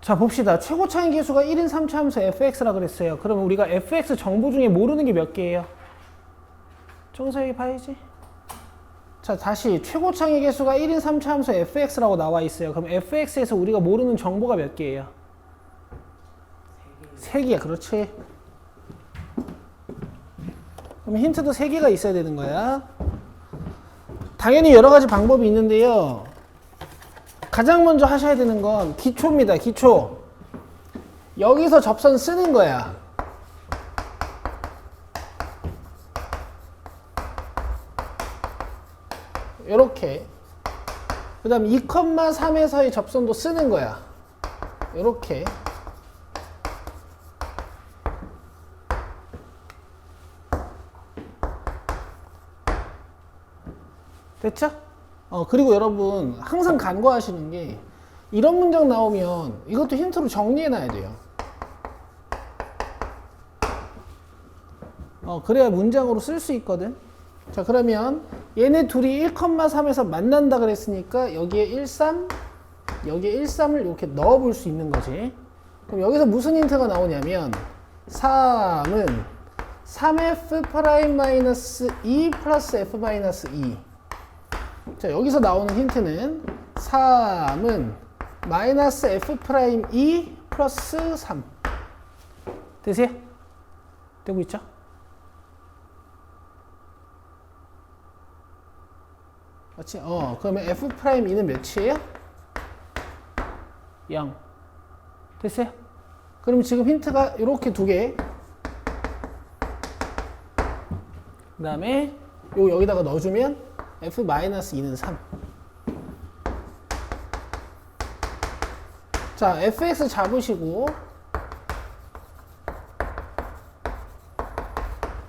자, 봅시다. 최고차의 계수가 1인 3차 함수 fx라 그랬어요. 그러면 우리가 fx 정보 중에 모르는 게 몇 개예요? 정서에게 봐야지. 자, 다시 최고차의 계수가 1인 3차 함수 fx라고 나와 있어요. 그럼 fx에서 우리가 모르는 정보가 몇 개예요? 3개야. 그렇지. 그럼 힌트도 3개가 있어야 되는 거야. 당연히 여러 가지 방법이 있는데요. 가장 먼저 하셔야 되는 건 기초입니다. 기초. 여기서 접선 쓰는 거야. 요렇게. 그 다음 2,3에서의 접선도 쓰는 거야. 요렇게. 됐죠? 그리고 여러분 항상 간과하시는 게 이런 문장 나오면 이것도 힌트로 정리해 놔야 돼요. 그래야 문장으로 쓸 수 있거든. 자, 그러면 얘네 둘이 1,3에서 만난다 그랬으니까 여기에 13, 여기에 13을 이렇게 넣어 볼 수 있는 거지. 그럼 여기서 무슨 힌트가 나오냐면 3은 3f'-2 플러스 f-2. 자, 여기서 나오는 힌트는 3은 마이너스 f'2 플러스 3. 되세요? 되고 있죠? 맞지? 그러면 f'2는 몇이에요? 0. 됐어요? 그럼 지금 힌트가 이렇게 두 개. 그 다음에 여기다가 넣어주면 f-2는 3. 자, fx 잡으시고,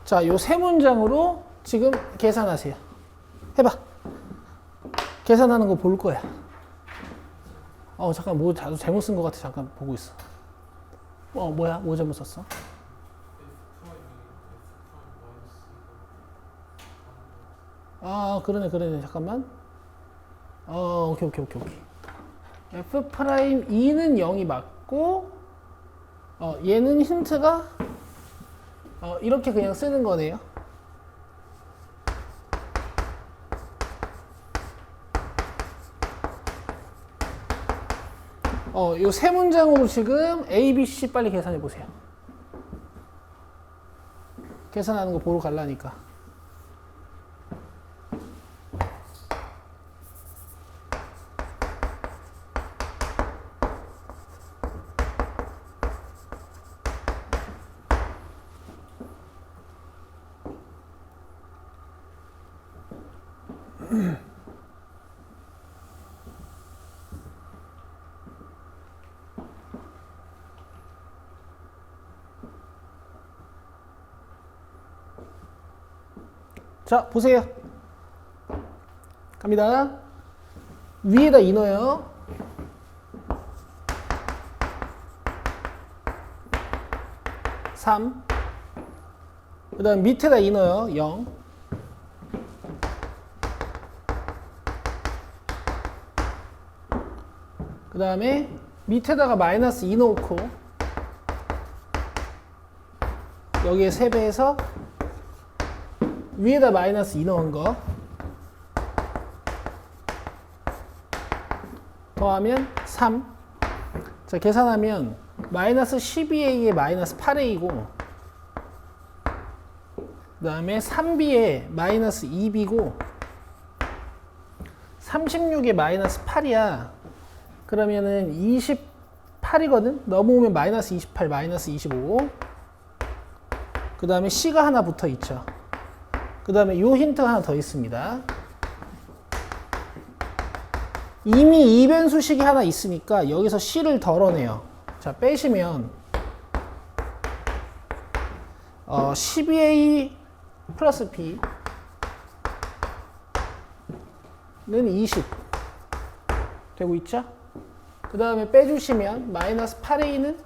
자, 요 세 문장으로 지금 계산하세요. 해봐. 계산하는 거 볼 거야. 잠깐, 나도 잘못 쓴 것 같아. 잠깐 보고 있어. 뭐야? 뭐 잘못 썼어? 그러네. 잠깐만. 오케이. f'2는 0이 맞고, 얘는 힌트가, 이렇게 그냥 쓰는 거네요. 요 세 문장으로 지금 A, B, C 빨리 계산해 보세요. 계산하는 거 보러 갈라니까. 자, 보세요. 갑니다. 위에다 2 넣어요. (3) 그 다음 밑에다 2 넣어요. 0. 그 다음에 밑에다가 마이너스 2 넣고 여기에 3배해서 위에다 마이너스 2 넣은 거 더하면 3. 자, 계산하면 마이너스 12a에 마이너스 8a고 그 다음에 3b에 마이너스 2b고 36에 마이너스 8이야. 그러면은 28이거든? 넘어오면 마이너스 28, 마이너스 25. 그 다음에 c가 하나 붙어 있죠. 그 다음에 요 힌트가 하나 더 있습니다. 이미 이변수식이 하나 있으니까 여기서 c를 덜어내요. 자, 빼시면 12a 플러스 b는 20 되고 있죠? 그 다음에 빼주시면 마이너스 8a는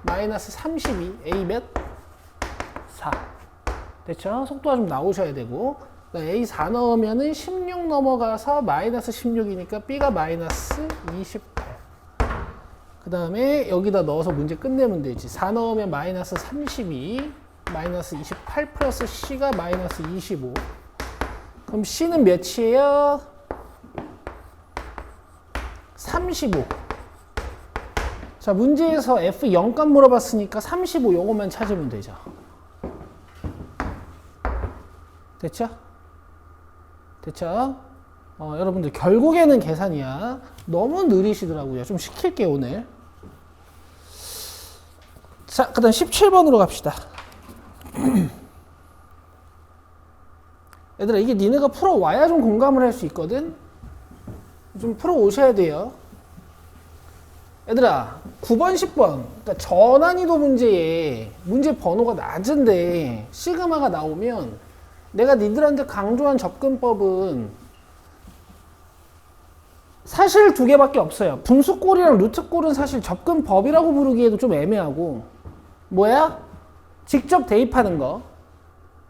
마이너스 32, a 몇? 4. 됐죠? 속도가 좀 나오셔야 되고 A 4 넣으면은 16 넘어가서 마이너스 16이니까 B가 마이너스 28. 그 다음에 여기다 넣어서 문제 끝내면 되지. 4 넣으면 마이너스 32, 마이너스 28 플러스 C가 마이너스 25. 그럼 C는 몇이에요? 35. 자, 문제에서 F 0값 물어봤으니까 35 요것만 찾으면 되죠. 됐죠? 됐죠? 여러분들 결국에는 계산이야. 너무 느리시더라고요. 좀 시킬게요, 오늘. 자, 그 다음 17번으로 갑시다. 얘들아, 이게 니네가 풀어와야 좀 공감을 할 수 있거든? 좀 풀어오셔야 돼요. 얘들아, 9번, 10번. 그러니까 저난이도 문제에 문제 번호가 낮은데 시그마가 나오면 내가 니들한테 강조한 접근법은 사실 두 개밖에 없어요. 분수꼴이랑 루트꼴은 사실 접근법이라고 부르기에도 좀 애매하고, 뭐야? 직접 대입하는 거.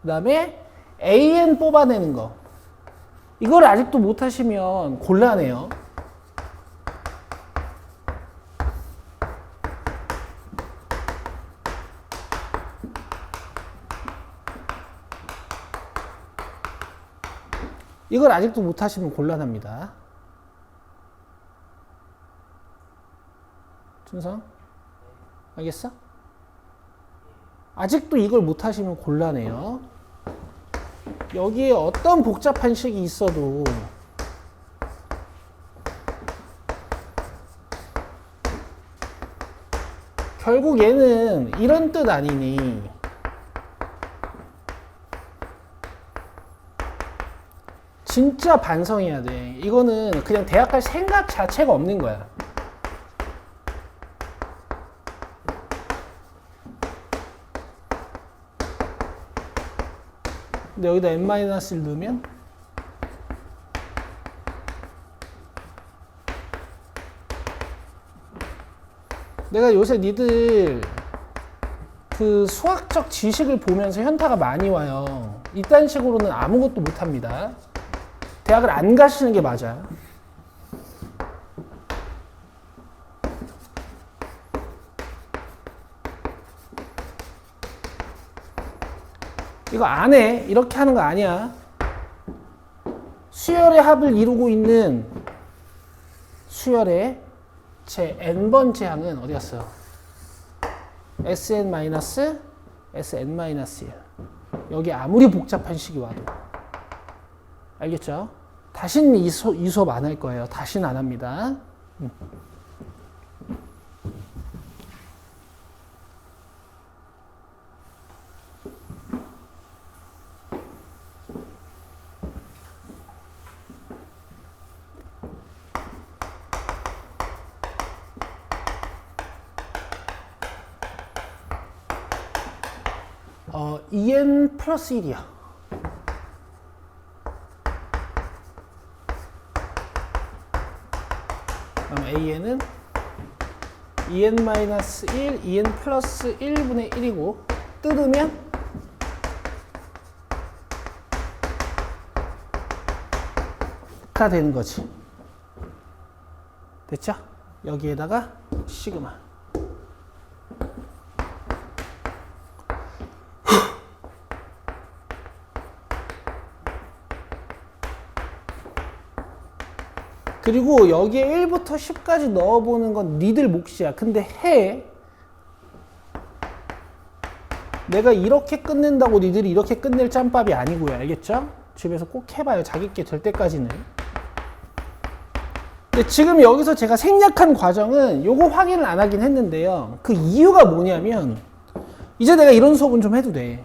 그 다음에 AN 뽑아내는 거. 이걸 아직도 못하시면 곤란해요. 이걸 아직도 못하시면 곤란합니다. 준성? 알겠어? 아직도 이걸 못하시면 곤란해요. 여기에 어떤 복잡한 식이 있어도 결국 얘는 이런 뜻 아니니 진짜 반성해야 돼. 이거는 그냥 대학 갈 생각 자체가 없는 거야. 근데 여기다 n-1을 넣으면 내가 요새 니들 그 수학적 지식을 보면서 현타가 많이 와요. 이딴 식으로는 아무것도 못합니다. 대학을 안 가시는 게 맞아. 이거 안 해. 이렇게 하는 거 아니야. 수열의 합을 이루고 있는 수열의 제 n번째 항은 어디 갔어요? Sn-Sn-1. 여기 아무리 복잡한 식이 와도. 알겠죠? 다시는 이 수업 안 할 거예요. 다시는 안 합니다. EN 플러스 1이야. 그럼 AN은 EN-1, EN 플러스 1분의 1이고 뜯으면 가 되는 거지. 됐죠? 여기에다가 시그마. 그리고 여기에 1부터 10까지 넣어보는 건 니들 몫이야. 근데 해. 내가 이렇게 끝낸다고 니들이 이렇게 끝낼 짬밥이 아니고요. 알겠죠? 집에서 꼭 해봐요. 자기께 될 때까지는. 근데 지금 여기서 제가 생략한 과정은 요거 확인을 안 하긴 했는데요. 그 이유가 뭐냐면 이제 내가 이런 수업은 좀 해도 돼.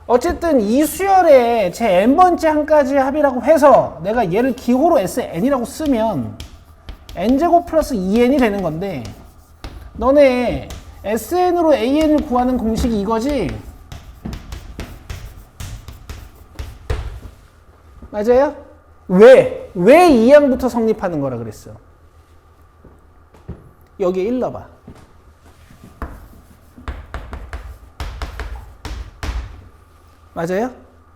어쨌든 이 수열에 제 n번째 항까지 합이라고 해서 내가 얘를 기호로 Sn이라고 쓰면 n제곱 플러스 2n이 되는 건데 너네 Sn으로 AN을 구하는 공식이 이거지? 맞아요? 왜 이 항부터 성립하는 거라 그랬어? 여기에 1 넣어봐. 맞아요?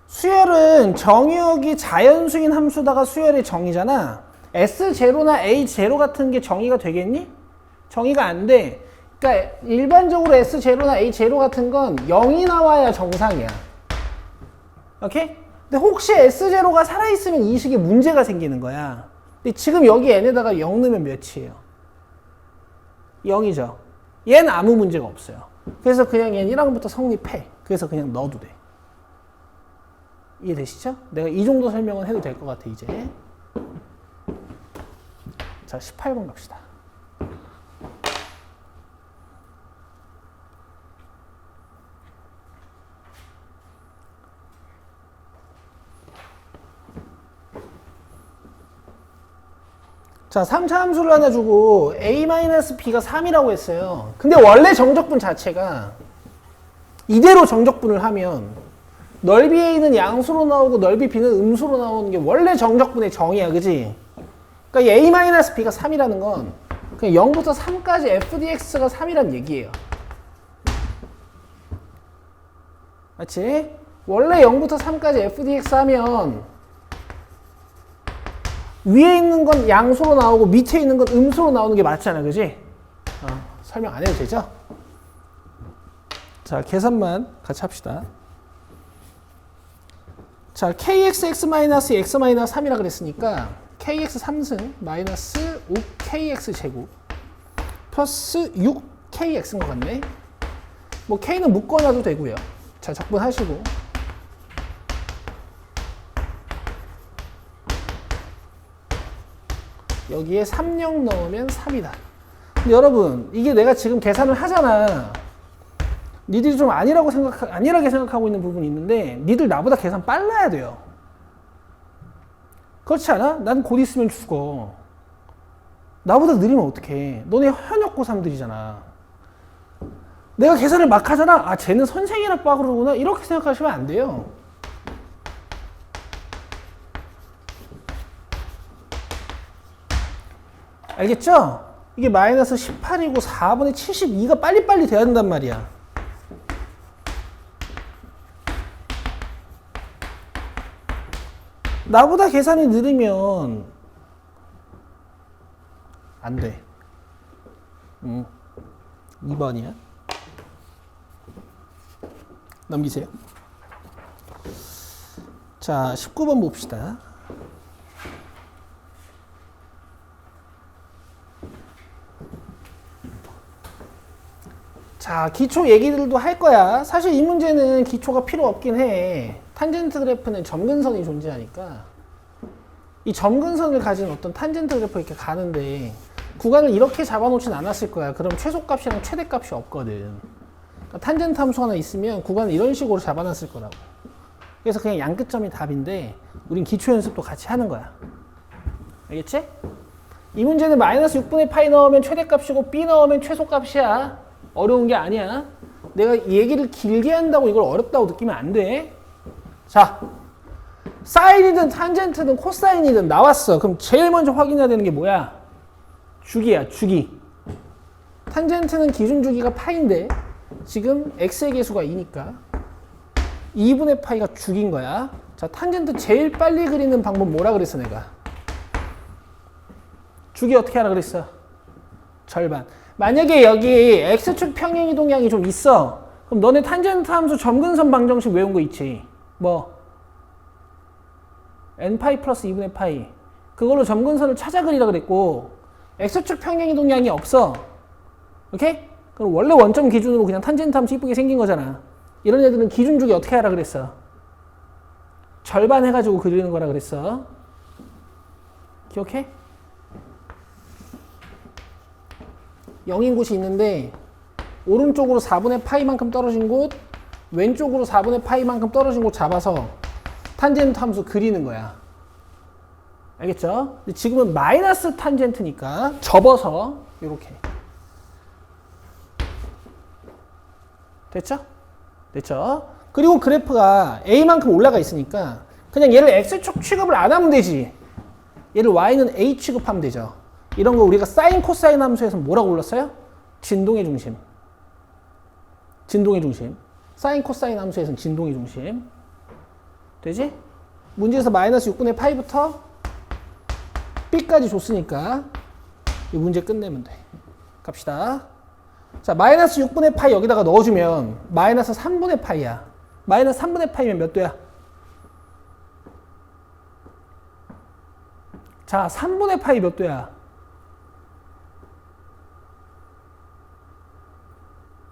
수열은 정의역이 자연수인 함수다가 수열의 정의잖아. S0나 A0 같은 게 정의가 되겠니? 정의가 안 돼. 그러니까 일반적으로 S0나 A0 같은 건 0이 나와야 정상이야. 오케이? 근데 혹시 S0가 살아있으면 이 식에 문제가 생기는 거야. 근데 지금 여기 n에다가 0 넣으면 몇이에요? 0이죠. 얘는 아무 문제가 없어요. 그래서 그냥 얘는 1항부터 성립해. 그래서 그냥 넣어도 돼. 이해되시죠? 내가 이 정도 설명은 해도 될 것 같아, 이제. 자, 18번 갑시다. 자, 3차 함수를 하나 주고 a-b가 3이라고 했어요. 근데 원래 정적분 자체가 이대로 정적분을 하면 넓이 a는 양수로 나오고 넓이 b는 음수로 나오는 게 원래 정적분의 정의야, 그지? 그러니까 a-b가 3이라는 건 그냥 0부터 3까지 fdx가 3이란 얘기예요. 맞지? 원래 0부터 3까지 fdx 하면 위에 있는 건 양수로 나오고 밑에 있는 건 음수로 나오는 게 맞잖아, 그지? 설명 안 해도 되죠? 자, 계산만 같이 합시다. 자, kxx-x-3이라 그랬으니까 kx 3승 마이너스 5kx 제곱 플러스 6kx인 것 같네. 뭐 k는 묶어놔도 되고요. 자, 적분하시고 여기에 30 넣으면 3이다. 근데 여러분, 이게 내가 지금 계산을 하잖아. 니들이 좀 안일하게 생각하고 있는 부분이 있는데, 니들 나보다 계산 빨라야 돼요. 그렇지 않아? 난 곧 있으면 죽어. 나보다 느리면 어떡해. 너네 현역 고3들이잖아. 내가 계산을 막 하잖아. 아, 쟤는 선생이나 빠그러구나. 이렇게 생각하시면 안 돼요. 알겠죠? 이게 마이너스 18이고 4분의 72가 빨리빨리 돼야 된단 말이야. 나보다 계산이 느리면 안 돼. 2번이야. 넘기세요. 자, 19번 봅시다. 자, 기초 얘기들도 할 거야. 사실 이 문제는 기초가 필요 없긴 해. 탄젠트 그래프는 점근선이 존재하니까 이 점근선을 가진 어떤 탄젠트 그래프 이렇게 가는데 구간을 이렇게 잡아놓진 않았을 거야. 그럼 최소값이랑 최대값이 없거든. 그러니까 탄젠트 함수 하나 있으면 구간을 이런 식으로 잡아놨을 거라고. 그래서 그냥 양끝점이 답인데 우린 기초 연습도 같이 하는 거야. 알겠지? 이 문제는 마이너스 6분의 파이 넣으면 최대값이고 b 넣으면 최소값이야. 어려운 게 아니야. 내가 이 얘기를 길게 한다고 이걸 어렵다고 느끼면 안 돼. 자, 사인이든 탄젠트든 코사인이든 나왔어. 그럼 제일 먼저 확인해야 되는 게 뭐야? 주기야, 주기. 탄젠트는 기준 주기가 파인데 지금 x의 계수가 2니까 2분의 파이가 주기인 거야. 자, 탄젠트 제일 빨리 그리는 방법 뭐라 그랬어, 내가? 주기 어떻게 하라 그랬어? 절반. 만약에 여기 x축 평행 이동량이 좀 있어. 그럼 너네 탄젠트 함수 점근선 방정식 외운 거 있지? 뭐? n파이 플러스 2분의 파이. 그걸로 점근선을 찾아 그리라 그랬고 x축 평행 이동량이 없어. 오케이? 그럼 원래 원점 기준으로 그냥 탄젠트 함수 이쁘게 생긴 거잖아. 이런 애들은 기준 주기 어떻게 하라 그랬어? 절반 해가지고 그리는 거라 그랬어. 기억해? 0인 곳이 있는데 오른쪽으로 4분의 파이만큼 떨어진 곳, 왼쪽으로 4분의 파이만큼 떨어진 곳 잡아서 탄젠트 함수 그리는 거야. 알겠죠? 근데 지금은 마이너스 탄젠트니까 접어서 이렇게. 됐죠? 됐죠? 그리고 그래프가 A만큼 올라가 있으니까 그냥 얘를 X축 취급을 안 하면 되지. 얘를 Y는 A 취급하면 되죠. 이런 거 우리가 사인 코사인 함수에서 뭐라고 불렀어요? 진동의 중심. 진동의 중심. 사인 코사인 함수에서는 진동의 중심. 되지? 문제에서 마이너스 6분의 파이부터 B까지 줬으니까 이 문제 끝내면 돼. 갑시다. 자, 마이너스 6분의 파이 여기다가 넣어주면 마이너스 3분의 파이야. 마이너스 3분의 파이면 몇 도야? 자, 3분의 파이 몇 도야?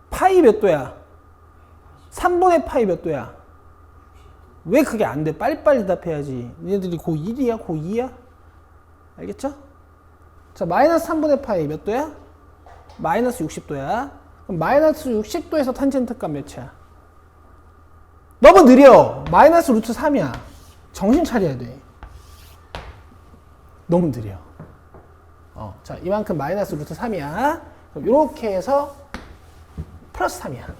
파이 몇 도야? 3분의 파이 몇 도야? 왜 그게 안 돼? 빨리빨리 답해야지. 얘네들이 고1이야? 고2야? 알겠죠? 자, 마이너스 3분의 파이 몇 도야? 마이너스 60도야. 그럼 마이너스 60도에서 탄젠트 값 몇이야? 너무 느려. 마이너스 루트 3이야. 정신 차려야 돼. 너무 느려. 자, 이만큼 마이너스 루트 3이야. 그럼 이렇게 해서 플러스 3이야.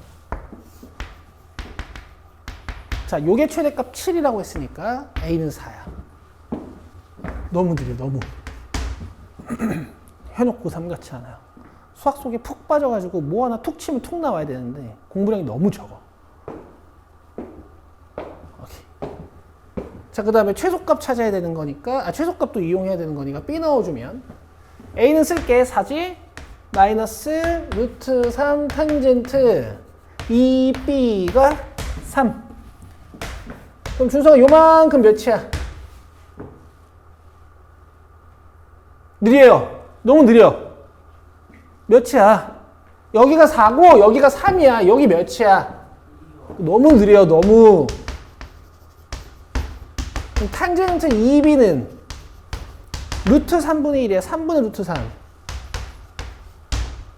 자, 요게 최대값 7이라고 했으니까 A는 4야. 너무 느려, 너무. 해놓고 3 같지 않아요. 수학 속에 푹 빠져가지고 뭐 하나 툭 치면 툭 나와야 되는데 공부량이 너무 적어. 오케이. 자, 그 다음에 최소값 찾아야 되는 거니까, 최소값도 이용해야 되는 거니까 B 넣어주면 A는 쓸게 4지? 마이너스 루트 3 탄젠트 2B가 3. 그럼 준성아 요만큼 몇이야? 느려요. 너무 느려. 몇이야? 여기가 4고 여기가 3이야. 여기 몇이야? 너무 느려. 너무. 그럼 탄젠트 2B는 루트 3분의 1이야. 3분의 루트 3.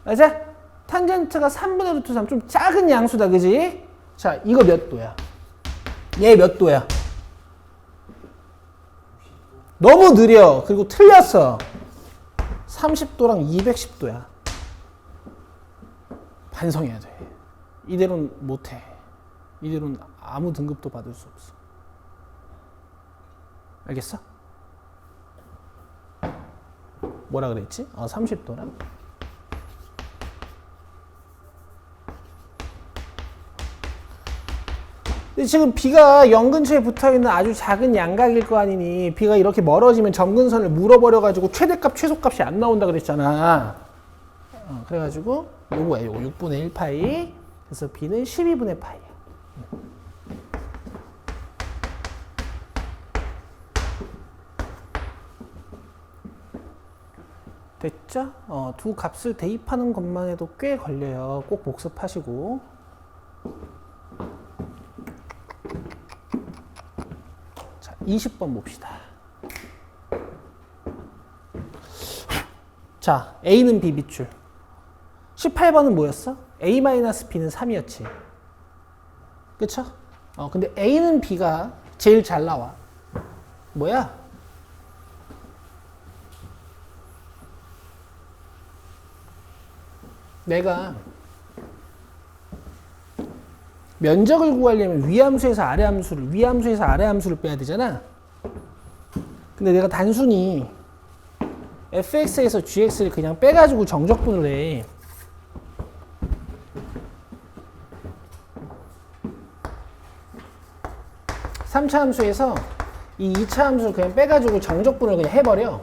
맞아? 탄젠트가 3분의 루트 3. 좀 작은 양수다. 그지? 자, 이거 몇 도야? 얘 몇 도야? 너무 느려. 그리고 틀렸어. 30도랑 210도야. 반성해야 돼. 이대로는 못해. 이대로는 아무 등급도 받을 수 없어. 알겠어? 뭐라 그랬지? 30도랑. 근데 지금 B가 0 근처에 붙어있는 아주 작은 양각일 거 아니니 B가 이렇게 멀어지면 점근선을 물어버려가지고 최대값 최소값이 안 나온다 그랬잖아. 그래가지고 요거야. 요거 6분의 1파이. 그래서 B는 12분의 파이야. 됐죠? 두 값을 대입하는 것만 해도 꽤 걸려요. 꼭 복습하시고. 자, 20번 봅시다. 자, A는 B 밑줄. 18번은 뭐였어? A-B는 3이었지. 그쵸? 근데 A는 B가 제일 잘 나와. 뭐야? 내가 면적을 구하려면 위함수에서 아래함수를 빼야 되잖아. 근데 내가 단순히 fx에서 gx를 그냥 빼가지고 정적분을 해. (3차) 함수에서 이 2차 함수를 그냥 빼가지고 정적분을 그냥 해버려.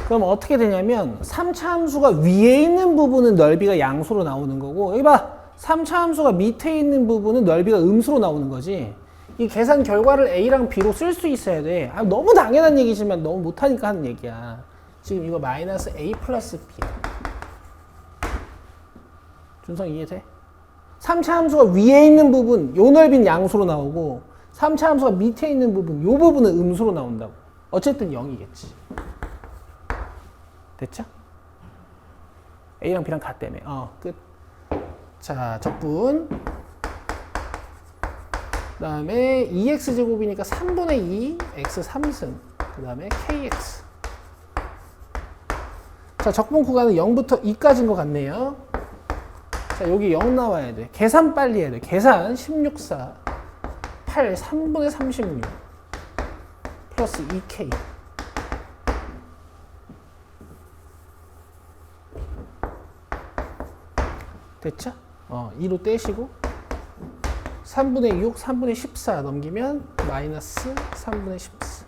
그럼 어떻게 되냐면 3차 함수가 위에 있는 부분은 넓이가 양수로 나오는 거고, 여기 봐, 3차 함수가 밑에 있는 부분은 넓이가 음수로 나오는 거지. 이 계산 결과를 A랑 B로 쓸 수 있어야 돼. 너무 당연한 얘기지만 너무 못하니까 하는 얘기야. 지금 이거 마이너스 A 플러스 B야. 준성 이해돼? 3차 함수가 위에 있는 부분, 요 넓이는 양수로 나오고 3차 함수가 밑에 있는 부분, 요 부분은 음수로 나온다고. 어쨌든 0이겠지. 됐죠? A랑 B랑 같다며. 끝. 자, 적분. 그 다음에 2x제곱이니까 3분의 2 x 3승. 그 다음에 kx. 자, 적분 구간은 0부터 2까지인 것 같네요. 자, 여기 0 나와야 돼. 계산 빨리 해야 돼. 계산 16, 4, 8, 3분의 36 플러스 2k. 됐죠? 2로 떼시고 3분의 6, 3분의 14 넘기면 마이너스 3분의 14.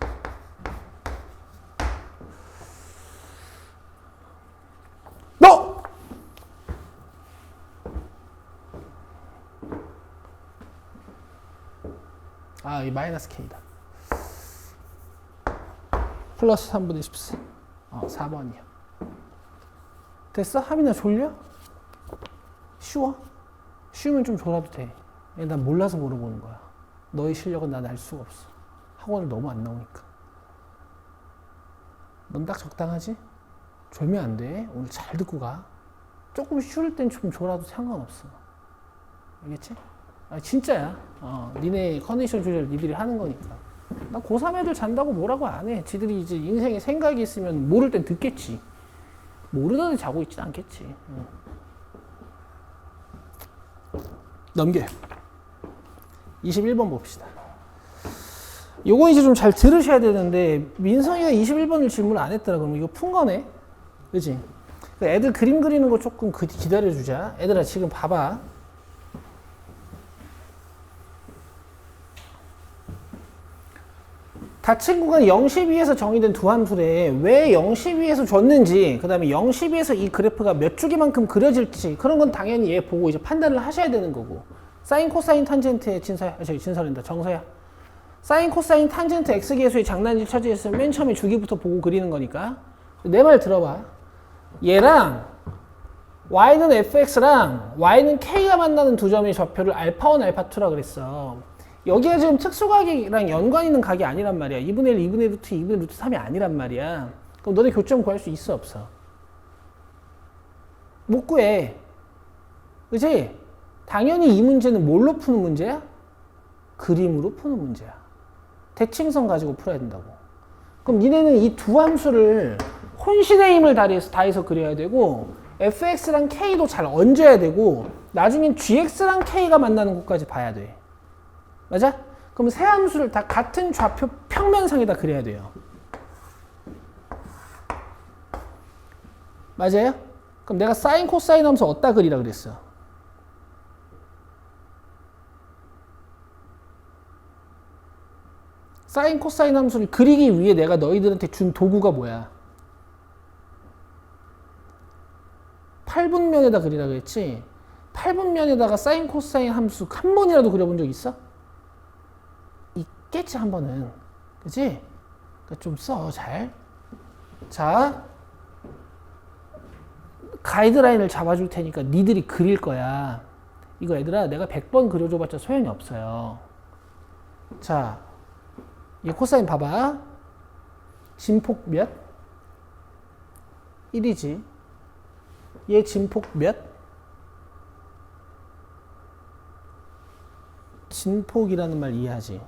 아, 이 마이너스 K다. 플러스 3분의 14. 4번이야. 됐어? 하민아 졸려? 쉬워? 쉬우면 좀 졸아도 돼. 난 몰라서 물어보는 거야. 너의 실력은 난 알 수가 없어. 학원을 너무 안 나오니까. 넌 딱 적당하지? 졸면 안 돼. 오늘 잘 듣고 가. 조금 쉬울 땐 좀 졸아도 상관없어. 알겠지? 아, 진짜야. 니네 컨디션 조절 니들이 하는 거니까. 나 고3 애들 잔다고 뭐라고 안 해. 지들이 이제 인생에 생각이 있으면 모를 땐 듣겠지. 모르더니 자고 있진 않겠지. 넘겨요. 21번 봅시다. 요거 이제 좀 잘 들으셔야 되는데 민성이가 21번을 질문을 안 했더라. 그러면 이거 푼 거네. 그치? 애들 그림 그리는 거 조금 기다려주자. 애들아 지금 봐봐. 닫힌 구간 0,12에서 정의된 두 함수래. 왜 0,12에서 줬는지, 그 다음에 0,12에서 이 그래프가 몇 주기만큼 그려질지, 그런 건 당연히 얘 보고 이제 판단을 하셔야 되는 거고. 사인, 코사인, 탄젠트의 진설인다. 정서야. 사인, 코사인, 탄젠트 x계수의 장난질 처지에서 맨 처음에 주기부터 보고 그리는 거니까. 내 말 들어봐. 얘랑 y는 fx랑 y는 k가 만나는 두 점의 좌표를 α1, α2라 그랬어. 여기가 지금 특수각이랑 연관 있는 각이 아니란 말이야. 2분의 1, 2분의 루트 2, 2분의 루트 3이 아니란 말이야. 그럼 너네 교점 구할 수 있어, 없어? 못 구해. 그치? 당연히 이 문제는 뭘로 푸는 문제야? 그림으로 푸는 문제야. 대칭성 가지고 풀어야 된다고. 그럼 니네는 이 두 함수를 혼신의 힘을 다해서 그려야 되고, fx랑 k도 잘 얹어야 되고, 나중엔 gx랑 k가 만나는 곳까지 봐야 돼. 맞아? 그럼 세 함수를 다 같은 좌표 평면상에다 그려야 돼요. 맞아요? 그럼 내가 사인, 코사인 함수 어디다 그리라 그랬어? 사인, 코사인 함수를 그리기 위해 내가 너희들한테 준 도구가 뭐야? 8분면에다 그리라 그랬지? 8분면에다가 사인, 코사인 함수 한 번이라도 그려본 적 있어? 있겠지, 한 번은. 그치? 그러니까 좀 써, 잘. 자, 가이드라인을 잡아줄 테니까 니들이 그릴 거야. 이거 얘들아, 내가 100번 그려줘봤자 소용이 없어요. 자, 얘 코사인 봐봐. 진폭 몇? 1이지. 얘 진폭 몇? 진폭이라는 말 이해하지?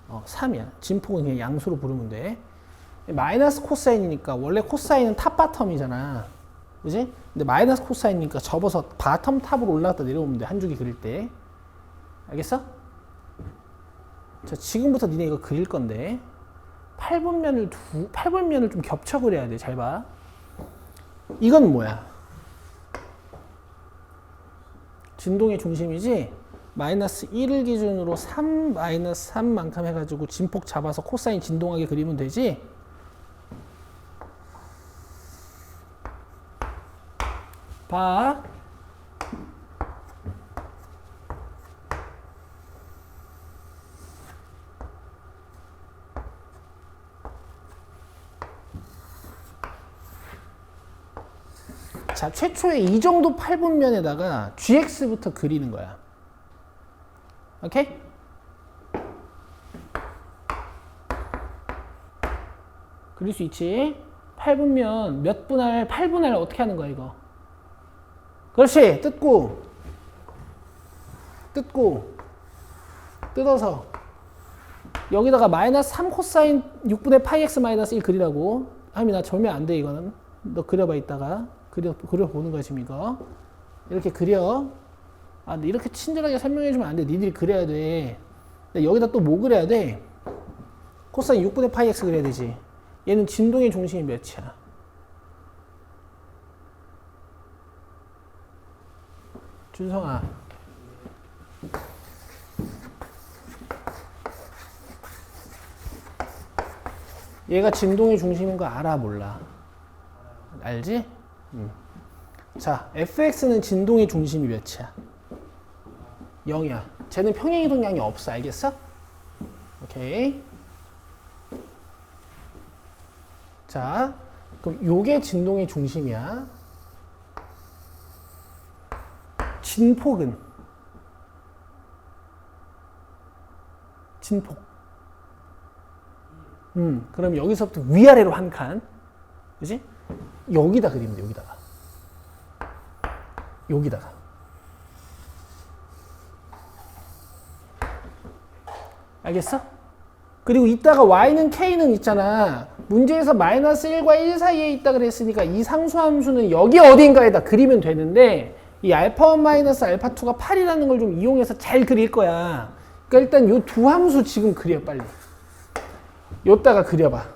3이야. 진폭은 그냥 양수로 부르면 돼. 마이너스 코사인이니까 원래 코사인은 탑 바텀이잖아. 그지? 근데 마이너스 코사인이니까 접어서 바텀 탑으로 올라갔다 내려오면 돼. 한 줄기 그릴 때. 알겠어? 자, 지금부터 니네 이거 그릴 건데 8분면을 좀 겹쳐 그려야 돼. 잘 봐. 이건 뭐야? 진동의 중심이지? 마이너스 1을 기준으로 3, 마이너스 3만큼 해가지고 진폭 잡아서 코사인 진동하게 그리면 되지? 봐. 자, 최초에 이 정도 8분면에다가 gx부터 그리는 거야. 오케이? 그릴 수 있지? 8분면 몇 분할, 8분할 어떻게 하는 거야, 이거? 그렇지. 뜯고 뜯어서 여기다가 마이너스 3 코사인 6분의 파이 x 마이너스 1 그리라고. 하미 나 절면 안 돼, 이거는. 너 그려봐, 이따가. 그려보는 거야, 지금 이거. 이렇게 그려. 아, 근데 이렇게 친절하게 설명해주면 안 돼. 니들이 그려야 돼. 근데 여기다 또 뭐 그려야 돼? 코사인 6분의 파이 x 그려야 되지. 얘는 진동의 중심이 몇이야? 준성아. 얘가 진동의 중심인 거 알아, 몰라? 알지? 자, fx는 진동의 중심이 몇이야? 0이야. 쟤는 평행이동량이 없어. 알겠어? 오케이. 자, 그럼 요게 진동의 중심이야. 진폭은? 진폭. 그럼 여기서부터 위아래로 한 칸. 그지? 여기다 그리면 돼, 여기다가. 여기다가. 알겠어? 그리고 이따가 y는 k는 있잖아. 문제에서 마이너스 1과 1 사이에 있다 그랬으니까 이 상수함수는 여기 어딘가에다 그리면 되는데 이 알파1 마이너스 알파2가 8이라는 걸 좀 이용해서 잘 그릴 거야. 그러니까 일단 요 두 함수 지금 그려 빨리. 요따가 그려봐.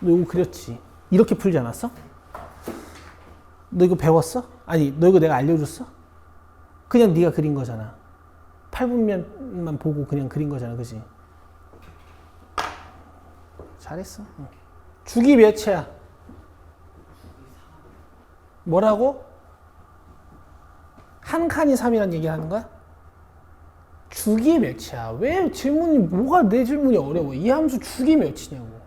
너 이거 그렸지? 이렇게 풀지 않았어? 너 이거 배웠어? 아니 너 이거 내가 알려줬어? 그냥 네가 그린 거잖아. 8분면만 보고 그냥 그린 거잖아. 그지? 잘했어. 주기 몇이야? 뭐라고? 한 칸이 3이라는 얘기 하는 거야? 주기 몇이야? 왜 질문이 뭐가 내 질문이 어려워? 이 함수 주기 몇이냐고.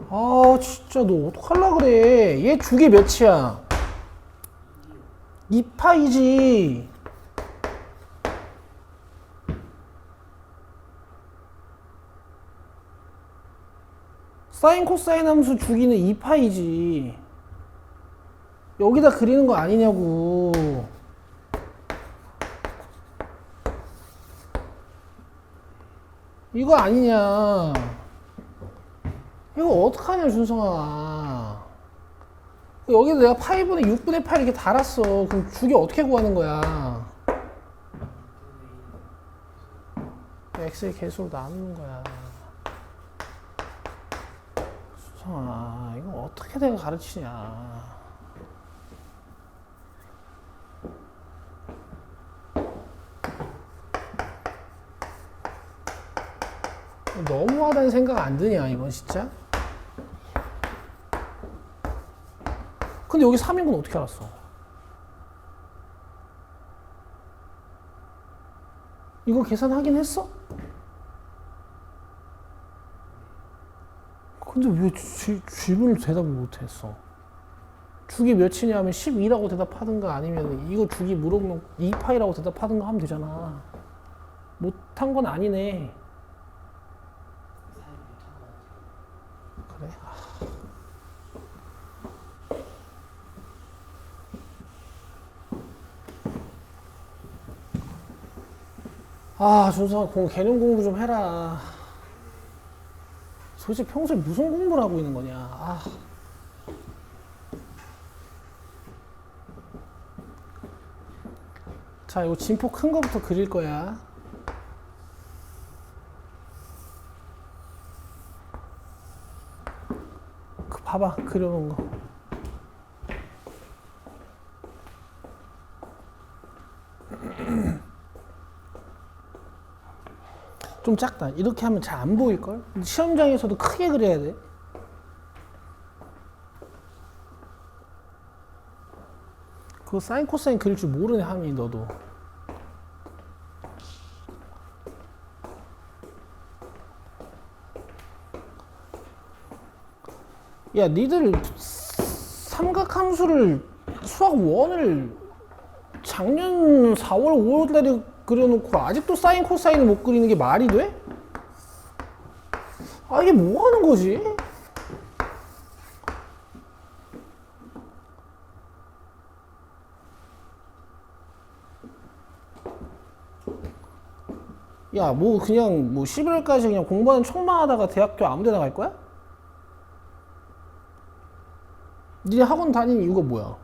아 진짜 너 어떡하려고 그래. 얘 주기 몇이야? 2파이지. 사인 코사인 함수 주기는 2파이지. 여기다 그리는 거 아니냐고. 이거 아니냐. 이거 어떡하냐 준성아. 여기다 내가 파이분의 6분의 8 이렇게 달았어. 그럼 주기 어떻게 구하는 거야? x의 개수로 나누는 거야. 준성아 이거 어떻게 내가 가르치냐. 너무하다는 생각 안 드냐 이건 진짜? 근데 여기 3인 건 어떻게 알았어? 이거 계산하긴 했어? 근데 왜 질문을 대답을 못했어? 주기 몇이냐 하면 12라고 대답하든가 아니면 이거 주기 물어보면 2파이라고 대답하든가 하면 되잖아. 못한 건 아니네. 그래? 아 준성아 개념 공부 좀 해라. 도대체 평소에 무슨 공부를 하고 있는 거냐. 아. 자 이거 진폭 큰 거부터 그릴 거야. 그 봐봐 그려놓은 거. 좀 작다. 이렇게 하면 잘 안 보일걸? 시험장에서도 크게 그려야 돼. 그거 사인 코사인 그릴 줄 모르네 함이 너도. 야 니들 삼각함수를 수학 1을 작년 4월 5월 달에 그려놓고 아직도 사인 코사인을 못 그리는 게 말이 돼? 아 이게 뭐 하는 거지? 야 뭐 그냥 뭐 11월까지 그냥 공부하는 척망하다가 대학교 아무 데나 갈 거야? 니네 학원 다니는 이유가 뭐야?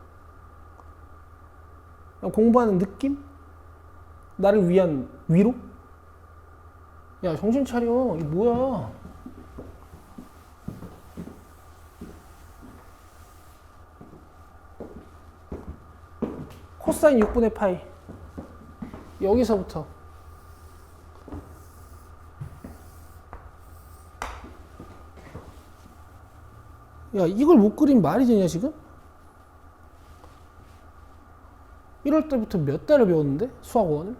그냥 공부하는 느낌? 나를 위한 위로? 야 정신 차려. 이게 뭐야? 코사인 6분의 파이 여기서부터 야, 이걸 못 그리면 말이 되냐, 지금? 1월 달부터 몇 달을 배웠는데? 수학원을?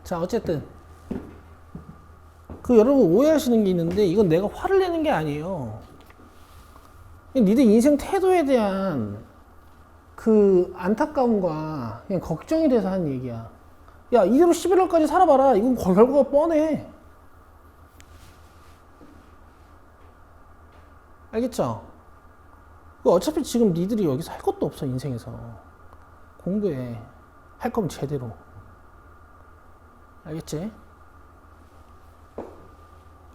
자, 어쨌든. 여러분 오해하시는 게 있는데, 이건 내가 화를 내는 게 아니에요. 니들 인생 태도에 대한 안타까움과 그냥 걱정이 돼서 하는 얘기야. 야, 이대로 11월까지 살아봐라. 이건 결과가 뻔해. 알겠죠? 어차피 지금 니들이 여기서 할 것도 없어, 인생에서. 공부해. 할 거면 제대로. 알겠지?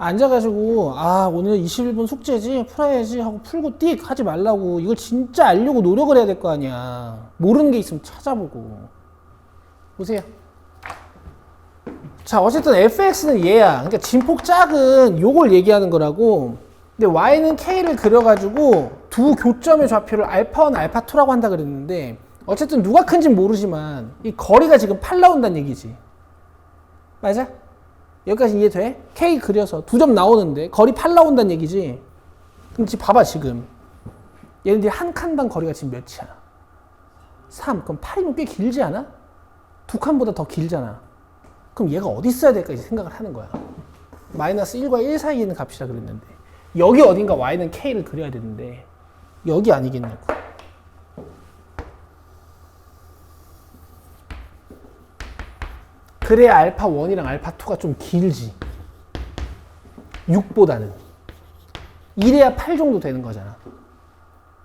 앉아가지고, 오늘 21분 숙제지? 풀어야지 하고 풀고 띡 하지 말라고. 이걸 진짜 알려고 노력을 해야 될 거 아니야. 모르는 게 있으면 찾아보고. 보세요. 자, 어쨌든 fx는 얘야. 그러니까 진폭 작은 요걸 얘기하는 거라고. 근데 y는 k를 그려가지고 두 교점의 좌표를 알파1, 알파2라고 한다 그랬는데, 어쨌든 누가 큰지 모르지만 이 거리가 지금 8 나온다는 얘기지. 맞아? 여기까지 이해돼? K 그려서 두 점 나오는데 거리 8 나온다는 얘기지. 그럼 지금 봐봐, 지금 얘네들이 한 칸당 거리가 지금 몇이야? 3. 그럼 8이면 꽤 길지 않아? 두 칸보다 더 길잖아. 그럼 얘가 어디 있어야 될까 이제 생각을 하는 거야. 마이너스 1과 1 사이에 있는 값이라 그랬는데 여기 어딘가 y는 k를 그려야 되는데 여기 아니겠냐고. 그래야 알파 1이랑 알파 2가 좀 길지. 6보다는. 이래야 8 정도 되는 거잖아.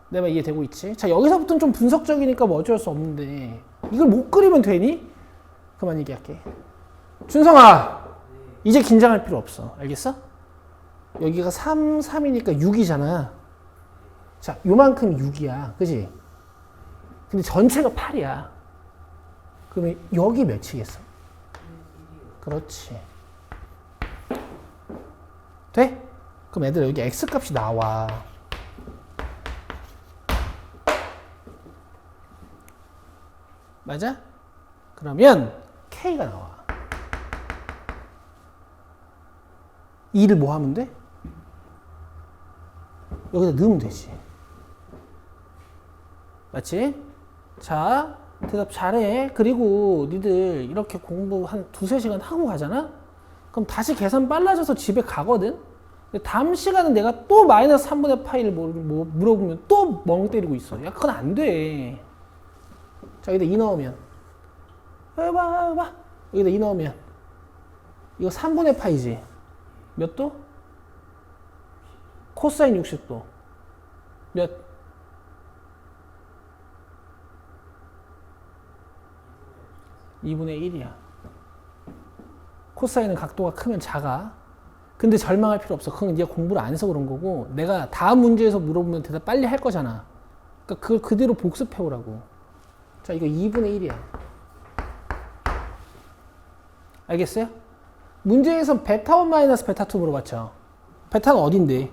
내가 이해되고 있지? 자, 여기서부터는 좀 분석적이니까 뭐 어쩔 수 없는데 이걸 못 그리면 되니? 그만 얘기할게. 준성아, 이제 긴장할 필요 없어. 알겠어? 여기가 3, 3이니까 6이잖아. 자, 요만큼 6이야. 그지? 근데 전체가 8이야. 그러면 여기 몇이겠어? 그렇지. 돼? 그럼 애들 여기 x 값이 나와. 맞아? 그러면 k가 나와. 2를 뭐 하면 돼? 여기다 넣으면 되지. 맞지? 자, 대답 잘해. 그리고 니들 이렇게 공부 한 2-3시간 하고 가잖아? 그럼 다시 계산 빨라져서 집에 가거든? 근데 다음 시간은 내가 또 마이너스 3분의 파이를 물어보면 또 멍 때리고 있어. 야, 그건 안 돼. 자, 여기다 2 넣으면. 해봐. 여기다 2 넣으면. 이거 3분의 파이지. 몇 도? 코사인 60도. 몇? 2분의 1이야. 코사인은 각도가 크면 작아. 근데 절망할 필요 없어. 그건 네가 공부를 안 해서 그런 거고, 내가 다음 문제에서 물어보면 대답 빨리 할 거잖아. 그러니까 그걸 그대로 복습해오라고. 자, 이거 2분의 1이야. 알겠어요? 문제에서 베타1 마이너스 베타2 물어봤죠. 베타는 어딘데?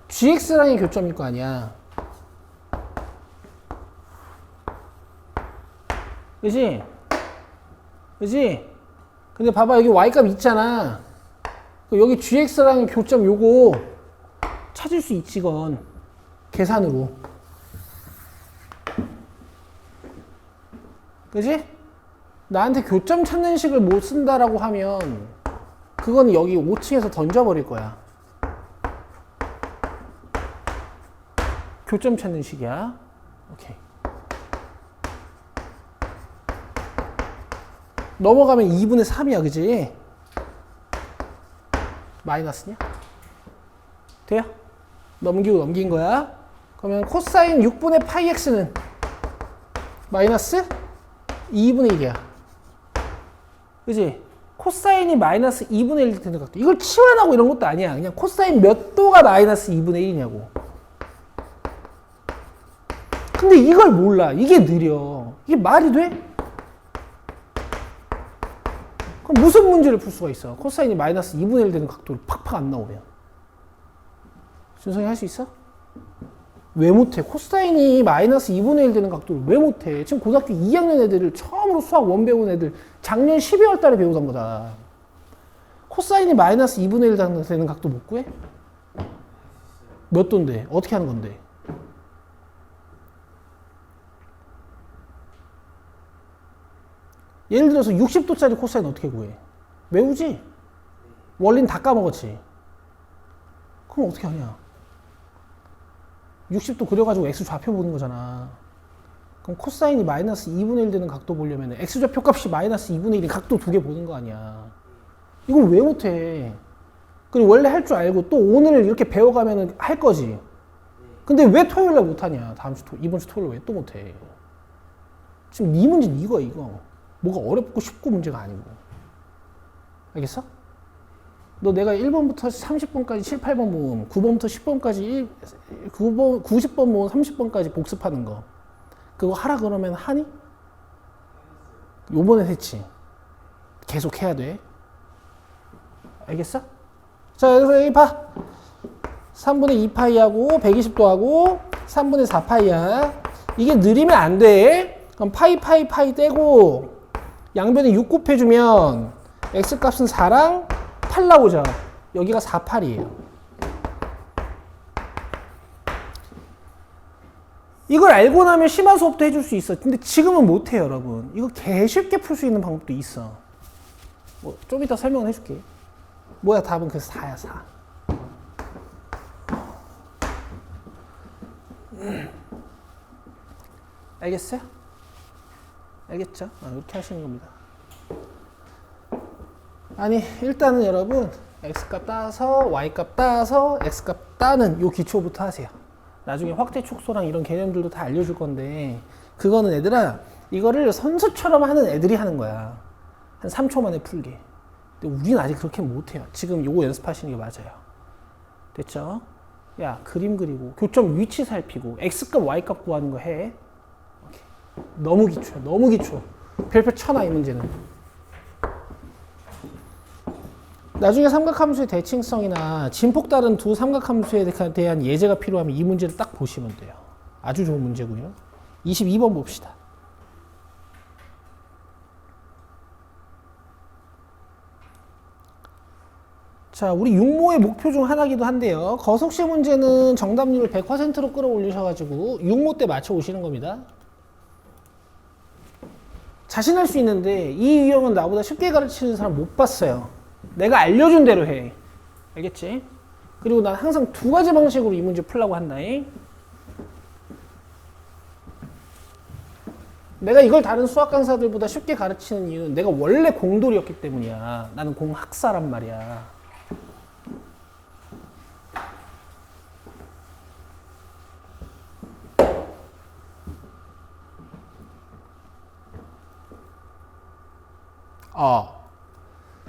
gx랑의 교점일 거 아니야. 그지? 그지? 근데 봐봐, 여기 y값 있잖아. 여기 gx랑 교점 요거 찾을 수 있지, 건. 계산으로. 그지? 나한테 교점 찾는 식을 못 쓴다라고 하면 그건 여기 5층에서 던져버릴 거야. 교점 찾는 식이야. 오케이. 넘어가면 2분의 3이야, 그지? 마이너스냐? 돼요? 넘긴 거야. 그러면 코사인 6분의 파이 x는 마이너스 2분의 1이야. 그지? 코사인이 마이너스 2분의 1 되는 각도. 이걸 치환하고 이런 것도 아니야. 그냥 코사인 몇 도가 마이너스 2분의 1이냐고. 근데 이걸 몰라. 이게 느려. 이게 말이 돼? 그럼 무슨 문제를 풀 수가 있어? 코사인이 마이너스 2분의 1 되는 각도를 팍팍 안 나오면. 준성이 할 수 있어? 왜 못해? 코사인이 마이너스 2분의 1 되는 각도를 왜 못해? 지금 고등학교 2학년 애들을 처음으로 수학 1 배운 애들 작년 12월 달에 배우던 거다. 코사인이 마이너스 2분의 1 되는 각도 못 구해? 몇 도인데? 어떻게 하는 건데? 예를 들어서 60도짜리 코사인 어떻게 구해? 외우지? 원리는 다 까먹었지? 그럼 어떻게 하냐? 60도 그려가지고 x 좌표 보는 거잖아. 그럼 코사인이 마이너스 2분의 1 되는 각도 보려면 x 좌표 값이 마이너스 2분의 1인 각도 두 개 보는 거 아니야. 이걸 왜 못해? 그리고 원래 할 줄 알고 또 오늘 이렇게 배워가면 할 거지. 근데 왜 토요일날 못하냐? 이번 주 토요일 왜 또 못해? 지금 네 문제는 이거야, 이거. 뭐가 어렵고 쉽고 문제가 아니고. 알겠어? 너 내가 1번부터 30번까지 7, 8번 모음, 9번부터 10번까지 90번 모음 30번까지 복습하는 거. 그거 하라 그러면 하니? 요번에 했지. 계속 해야 돼. 알겠어? 자, 여기서 여기 봐. 3분의 2파이하고 120도 하고 3분의 4파이야. 이게 느리면 안 돼. 그럼 파이 떼고 양변에 6 곱해주면 x값은 4랑 8 나오죠. 여기가 4, 8이에요. 이걸 알고 나면 심화 수업도 해줄 수 있어. 근데 지금은 못해요, 여러분. 이거 개 쉽게 풀 수 있는 방법도 있어. 뭐 좀 이따 설명을 해줄게. 뭐야, 답은 그래서 4야, 4. 알겠어요? 알겠죠? 이렇게 하시는 겁니다. 아니, 일단은 여러분 x값 따서 y값 따서 x값 따는 요 기초부터 하세요. 나중에 확대 축소랑 이런 개념들도 다 알려줄 건데, 그거는 얘들아 이거를 선수처럼 하는 애들이 하는 거야. 한 3초 만에 풀게. 근데 우린 아직 그렇게 못해요. 지금 요거 연습하시는 게 맞아요. 됐죠? 야, 그림 그리고 교점 위치 살피고 x값 y값 구하는 거 해. 오케이. 너무 기초야, 너무 기초. 별표 쳐놔, 이 문제는. 나중에 삼각함수의 대칭성이나 진폭 다른 두 삼각함수에 대한 예제가 필요하면 이 문제를 딱 보시면 돼요. 아주 좋은 문제고요. 22번 봅시다. 자, 우리 육모의 목표 중 하나기도 한데요. 거속시 문제는 정답률을 100%로 끌어올리셔가지고 육모 때 맞춰오시는 겁니다. 자신할 수 있는데 이 유형은 나보다 쉽게 가르치는 사람 못 봤어요. 내가 알려준 대로 해. 알겠지? 그리고 난 항상 두 가지 방식으로 이 문제 풀려고 한다잉. 내가 이걸 다른 수학 강사들보다 쉽게 가르치는 이유는 내가 원래 공돌이었기 때문이야. 나는 공학사란 말이야.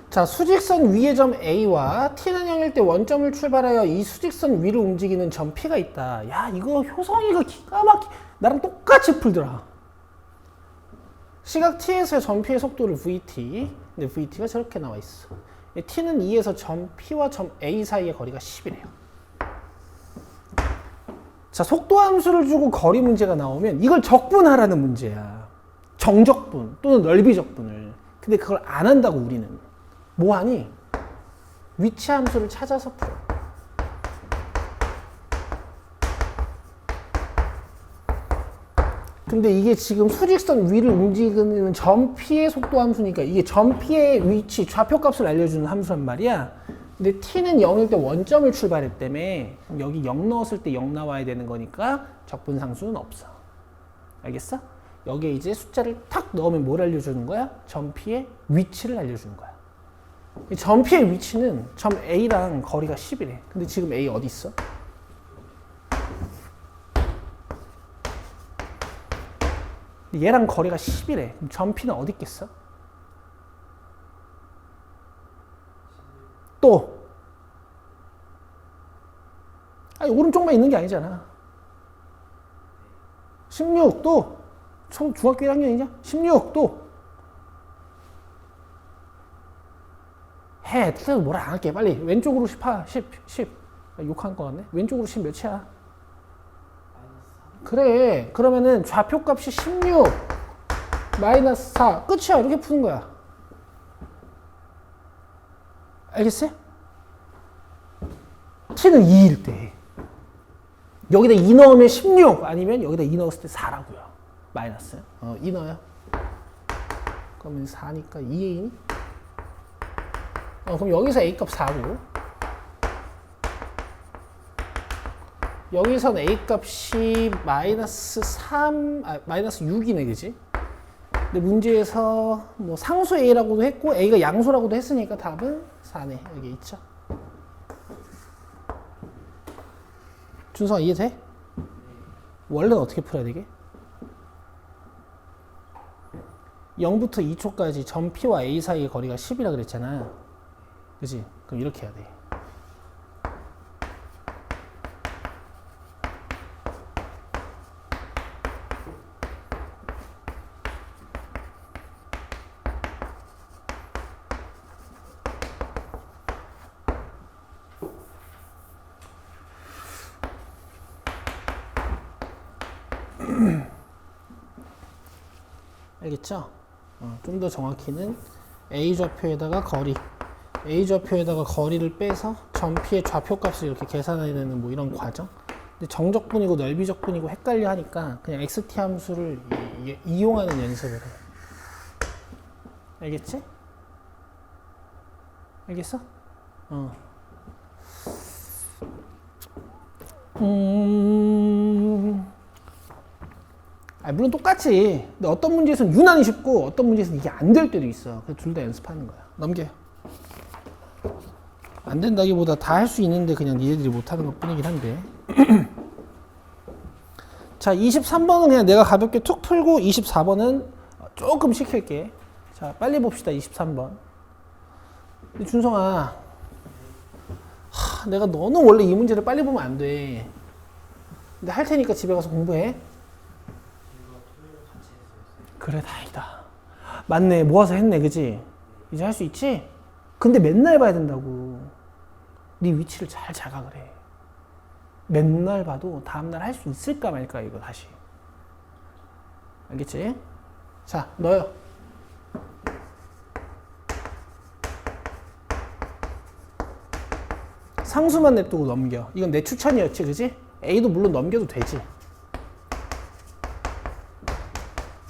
자, 수직선 위의 점 A와 t는 0일 때 원점을 출발하여 이 수직선 위를 움직이는 점 P가 있다. 야, 이거 효성이가 기가 막히 나랑 똑같이 풀더라. 시각 T에서의 점 P의 속도를 VT. 근데 VT가 저렇게 나와 있어. t는 2에서 점 P와 점 A 사이의 거리가 10이래요. 자, 속도 함수를 주고 거리 문제가 나오면 이걸 적분하라는 문제야. 정적분 또는 넓이 적분을. 근데 그걸 안 한다고 우리는. 뭐하니? 위치 함수를 찾아서 풀어. 근데 이게 지금 수직선 위를 움직이는 점 P의 속도 함수니까 이게 점 P의 위치, 좌표값을 알려주는 함수란 말이야. 근데 t는 0일 때 원점을 출발했다며. 여기 0 넣었을 때 0 나와야 되는 거니까 적분상수는 없어. 알겠어? 여기에 이제 숫자를 탁 넣으면 뭘 알려주는 거야? 점 P의 위치를 알려주는 거야. 점 P의 위치는 점 A랑 거리가 10이래. 근데 지금 A 어디 있어? 얘랑 거리가 10이래. 그럼 점 P는 어디 있겠어? 또. 아니, 오른쪽만 있는 게 아니잖아. 16 또. 중학교 1학년이냐? 16 또. 해. 틀려도 뭐라 안 할게. 빨리. 왼쪽으로 10. 욕한 거 같네. 왼쪽으로 10 몇이야? 그래. 그러면은 좌표값이 16 마이너스 4 끝이야. 이렇게 푸는 거야. 알겠어요? t는 2일 때 여기다 2 넣으면 16 아니면 여기다 2 넣었을 때 4라고요. 마이너스 2 넣어요. 그러면 4니까 2a니? 그럼 여기서 a값 4고 여기서는 a값이 마이너스 3, 마이너스 6이네, 그지? 근데 문제에서 뭐 상수 a라고도 했고 a가 양수라고도 했으니까 답은 4네. 여기 있죠. 준성아 이해돼? 원래는 어떻게 풀어야 되게? 0부터 2초까지 점 P와 A 사이의 거리가 10이라 그랬잖아. 그치? 그럼 이렇게 해야 돼. 알겠죠? 좀 더 정확히는 A 좌표에다가 거리, A 좌표에다가 거리를 빼서 점 P의 좌표값을 이렇게 계산해내는 뭐 이런 과정. 근데 정적분이고 넓이적분이고 헷갈려 하니까 그냥 XT 함수를 이용하는 연습을 해. 알겠지? 알겠어? 물론 똑같지. 근데 어떤 문제에서는 유난히 쉽고 어떤 문제에서는 이게 안 될 때도 있어. 그래서 둘 다 연습하는 거야. 넘겨요. 안 된다기보다 다 할 수 있는데 그냥 니네들이 못하는 것 뿐이긴 한데. 자, 23번은 그냥 내가 가볍게 툭 풀고 24번은 조금 시킬게. 자, 빨리 봅시다. 23번. 준성아, 내가 너는 원래 이 문제를 빨리 보면 안 돼. 근데 할 테니까 집에 가서 공부해. 그래, 다행이다. 맞네, 모아서 했네, 그지? 이제 할 수 있지? 근데 맨날 봐야 된다고. 네 위치를 잘 자각을 해. 맨날 봐도 다음날 할 수 있을까 말까, 이거 다시. 알겠지? 자, 넣어요. 상수만 냅두고 넘겨. 이건 내 추천이었지, 그지? A도 물론 넘겨도 되지.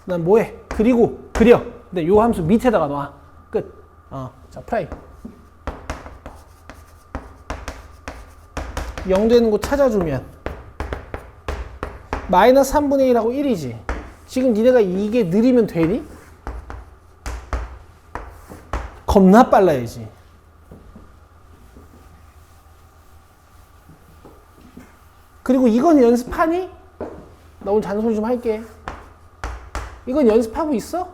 난 뭐해? 그리고 그려. 근데 요 함수 밑에다가 놔. 끝. 자, 프라임. 0 되는 곳 찾아주면 마이너스 3분의 1하고 1이지. 지금 니네가 이게 느리면 되니? 겁나 빨라야지. 그리고 이건 연습하니? 나 오늘 잔소리 좀 할게. 이건 연습하고 있어?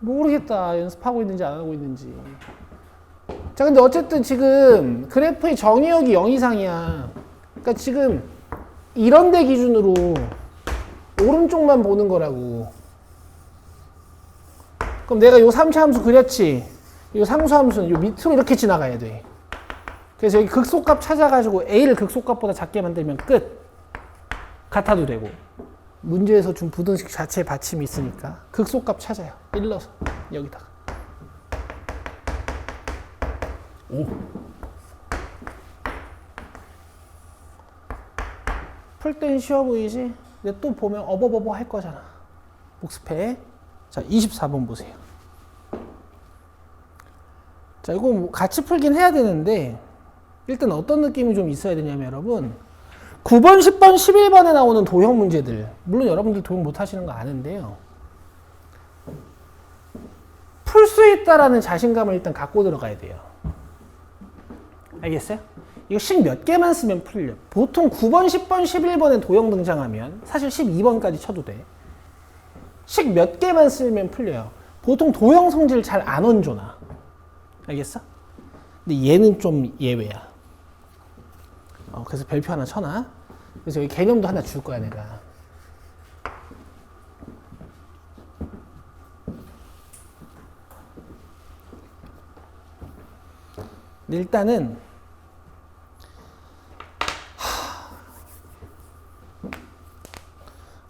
모르겠다. 연습하고 있는지 안 하고 있는지. 자, 근데 어쨌든 지금 그래프의 정의역이 0 이상이야. 그러니까 지금 이런 데 기준으로 오른쪽만 보는 거라고. 그럼 내가 요 3차 함수 그렸지? 이 상수 함수는 요 밑으로 이렇게 지나가야 돼. 그래서 여기 극소값 찾아가지고 A를 극소값보다 작게 만들면 끝. 같아도 되고. 문제에서 준 부등식 자체에 받침이 있으니까 극소값 찾아요. 일러서 여기다가. 5. 풀 땐 쉬워 보이지? 근데 또 보면 어버버버 할 거잖아. 복습해. 자, 24번 보세요. 자, 이거 뭐 같이 풀긴 해야 되는데 일단 어떤 느낌이 좀 있어야 되냐면 여러분 9번, 10번, 11번에 나오는 도형 문제들 물론 여러분들 도형 못 하시는 거 아는데요. 풀 수 있다라는 자신감을 일단 갖고 들어가야 돼요. 알겠어요? 이거 식 몇 개만 쓰면 풀려. 보통 9번, 10번, 11번에 도형 등장하면 사실 12번까지 쳐도 돼. 식 몇 개만 쓰면 풀려요. 보통 도형 성질 잘 안 얹어놔. 알겠어? 근데 얘는 좀 예외야. 그래서 별표 하나 쳐놔. 그래서 여기 개념도 하나 줄 거야, 내가. 근데 일단은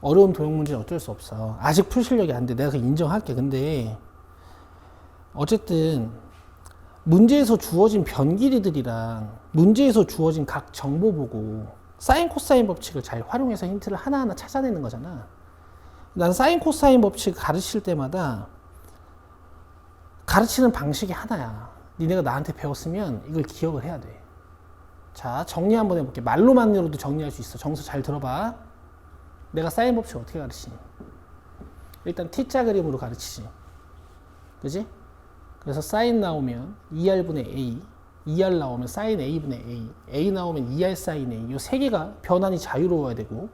어려운 도형 문제는 어쩔 수 없어. 아직 풀 실력이 안 돼. 내가 그 인정할게. 근데 어쨌든 문제에서 주어진 변 길이들이랑 문제에서 주어진 각 정보 보고 사인 코사인 법칙을 잘 활용해서 힌트를 하나하나 찾아내는 거잖아. 난 사인 코사인 법칙 가르칠 때마다 가르치는 방식이 하나야. 니네가 나한테 배웠으면 이걸 기억을 해야 돼. 자, 정리 한번 해볼게. 말로만으로도 정리할 수 있어. 정수 잘 들어봐. 내가 사인 법칙 어떻게 가르치니? 일단 T자 그림으로 가르치지. 그지? 그래서 사인 나오면 2R분의 A, 2R 나오면 사인 A분의 A, A 나오면 2R 사인 A. 이 세 개가 변환이 자유로워야 되고,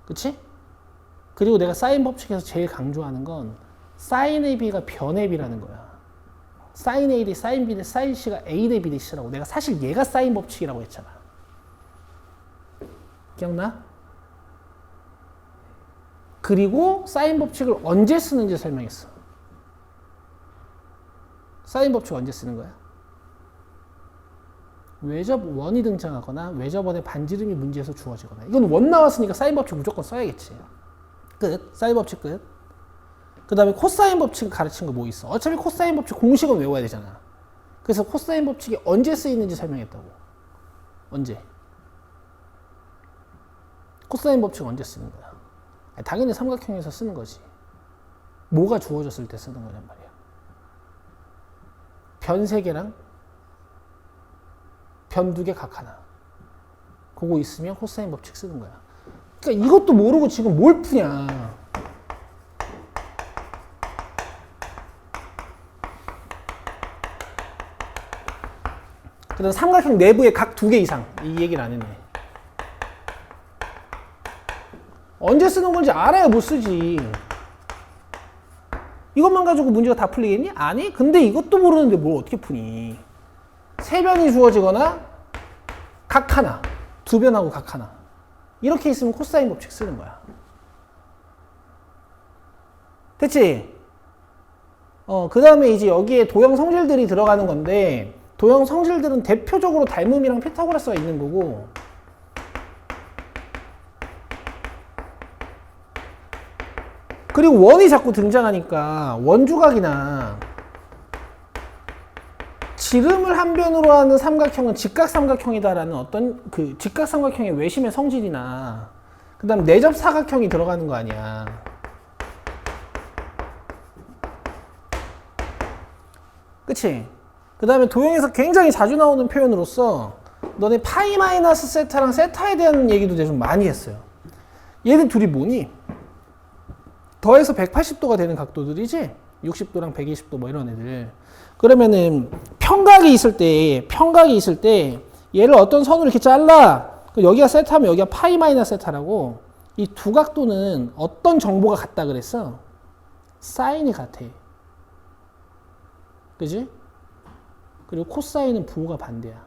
그치? 그리고 내가 사인 법칙에서 제일 강조하는 건 사인 AB가 변 AB라는 거야. 사인 A 대 사인 B 대 사인 C가 A 대 B 대 C라고. 내가 사실 얘가 사인 법칙이라고 했잖아. 기억나? 그리고 사인 법칙을 언제 쓰는지 설명했어. 사인 법칙 언제 쓰는 거야? 외접 원이 등장하거나 외접원의 반지름이 문제에서 주어지거나. 이건 원 나왔으니까 사인 법칙 무조건 써야겠지. 끝. 사인 법칙 끝. 그 다음에 코사인 법칙을 가르친 거 뭐 있어? 어차피 코사인 법칙 공식은 외워야 되잖아. 그래서 코사인 법칙이 언제 쓰이는지 설명했다고. 언제? 코사인 법칙 언제 쓰는 거야? 아니, 당연히 삼각형에서 쓰는 거지. 뭐가 주어졌을 때 쓰는 거란 말이야. 변 3개랑 변 2개 각 하나. 그거 있으면 코사인 법칙 쓰는 거야. 그러니까 이것도 모르고 지금 뭘 푸냐. 그 다음 삼각형 내부에 각 2개 이상. 이 얘기를 안 했네. 언제 쓰는 건지 알아야 못 쓰지. 이것만 가지고 문제가 다 풀리겠니? 아니? 근데 이것도 모르는데 뭘 어떻게 푸니? 3변이 주어지거나 각 하나. 2변하고 각 하나. 이렇게 있으면 코사인 법칙 쓰는 거야. 됐지? 그 다음에 이제 여기에 도형 성질들이 들어가는 건데, 도형 성질들은 대표적으로 닮음이랑 피타고라스가 있는 거고, 그리고 원이 자꾸 등장하니까 원주각이나 지름을 한 변으로 하는 삼각형은 직각삼각형이다라는 어떤 그 직각삼각형의 외심의 성질이나, 그 다음 내접사각형이 들어가는 거 아니야. 그치? 그 다음에 도형에서 굉장히 자주 나오는 표현으로서 너네 파이 마이너스 세타랑 세타에 대한 얘기도 좀 많이 했어요. 얘는 둘이 뭐니? 더해서 180도가 되는 각도들이지? 60도랑 120도 뭐 이런 애들. 그러면은 평각이 있을 때 얘를 어떤 선으로 이렇게 잘라. 여기가 세타면 여기가 파이 마이너스 세타라고. 이 두 각도는 어떤 정보가 같다 그랬어? 사인이 같아. 그지? 그리고 코사인은 부호가 반대야.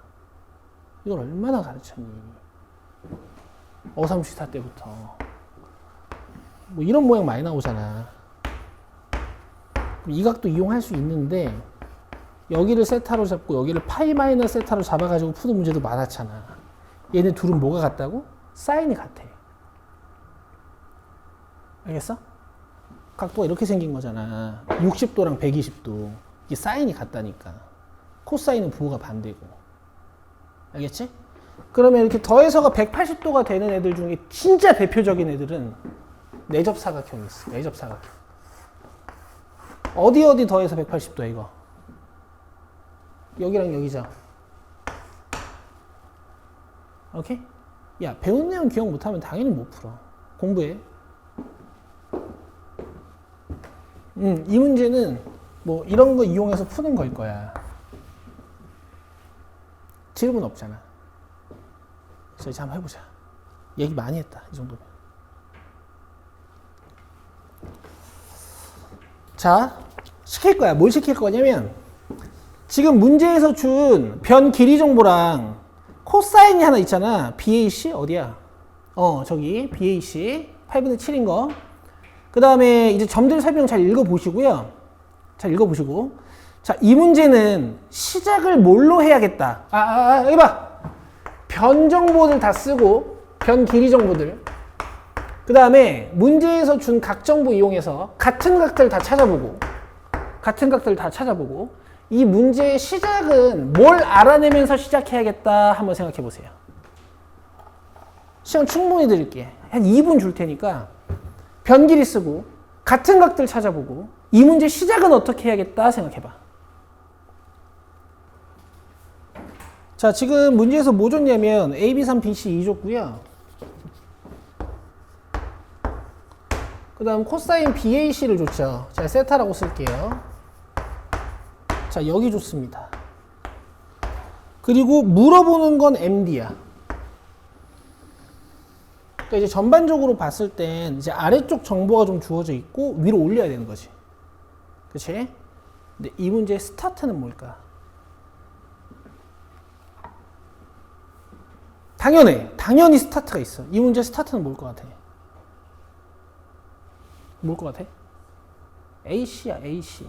이걸 얼마나 가르쳤니? 어삼시타 때부터. 뭐 이런 모양 많이 나오잖아. 이 각도 이용할 수 있는데 여기를 세타로 잡고 여기를 파이 마이너스 세타로 잡아가지고 푸는 문제도 많았잖아. 얘네 둘은 뭐가 같다고? 사인이 같아. 알겠어? 각도가 이렇게 생긴 거잖아. 60도랑 120도. 이게 사인이 같다니까. 코사인은 부호가 반대고. 알겠지? 그러면 이렇게 더해서가 180도가 되는 애들 중에 진짜 대표적인 애들은 내접사각형이 있어. 내접사각형. 어디 더해서 180도야 이거? 여기랑 여기죠. 오케이? 야, 배운 내용 기억 못하면 당연히 못 풀어. 공부해. 이 문제는 뭐 이런 거 이용해서 푸는 걸 거야. 질문 없잖아. 그래서 이제 한번 해보자. 얘기 많이 했다. 이 정도면. 자, 시킬 거야. 뭘 시킬 거냐면 지금 문제에서 준 변 길이 정보랑 코사인이 하나 있잖아. BAC 어디야? 저기 BAC 8분의 7인 거. 그 다음에 이제 점들 설명 잘 읽어보시고요. 잘 읽어보시고 자, 이 문제는 시작을 뭘로 해야겠다. 여기 봐. 변 정보들 다 쓰고, 변 길이 정보들. 그 다음에 문제에서 준 각 정보 이용해서 같은 각들 다 찾아보고, 이 문제의 시작은 뭘 알아내면서 시작해야겠다 한번 생각해 보세요. 시간 충분히 드릴게. 한 2분 줄 테니까 변 길이 쓰고 같은 각들 찾아보고 이 문제 시작은 어떻게 해야겠다 생각해 봐. 자, 지금 문제에서 뭐 줬냐면 A, B, 3, B, C 2 줬고요. 그 다음 코사인 BAC를 줬죠. 자, 세타라고 쓸게요. 자, 여기 줬습니다. 그리고 물어보는 건 MD야. 그러니까 이제 전반적으로 봤을 땐 이제 아래쪽 정보가 좀 주어져 있고 위로 올려야 되는 거지. 그치? 근데 이 문제의 스타트는 뭘까? 당연히 스타트가 있어. 이 문제의 스타트는 뭘 것 같아? 뭘 것 같아? A씨야, AC.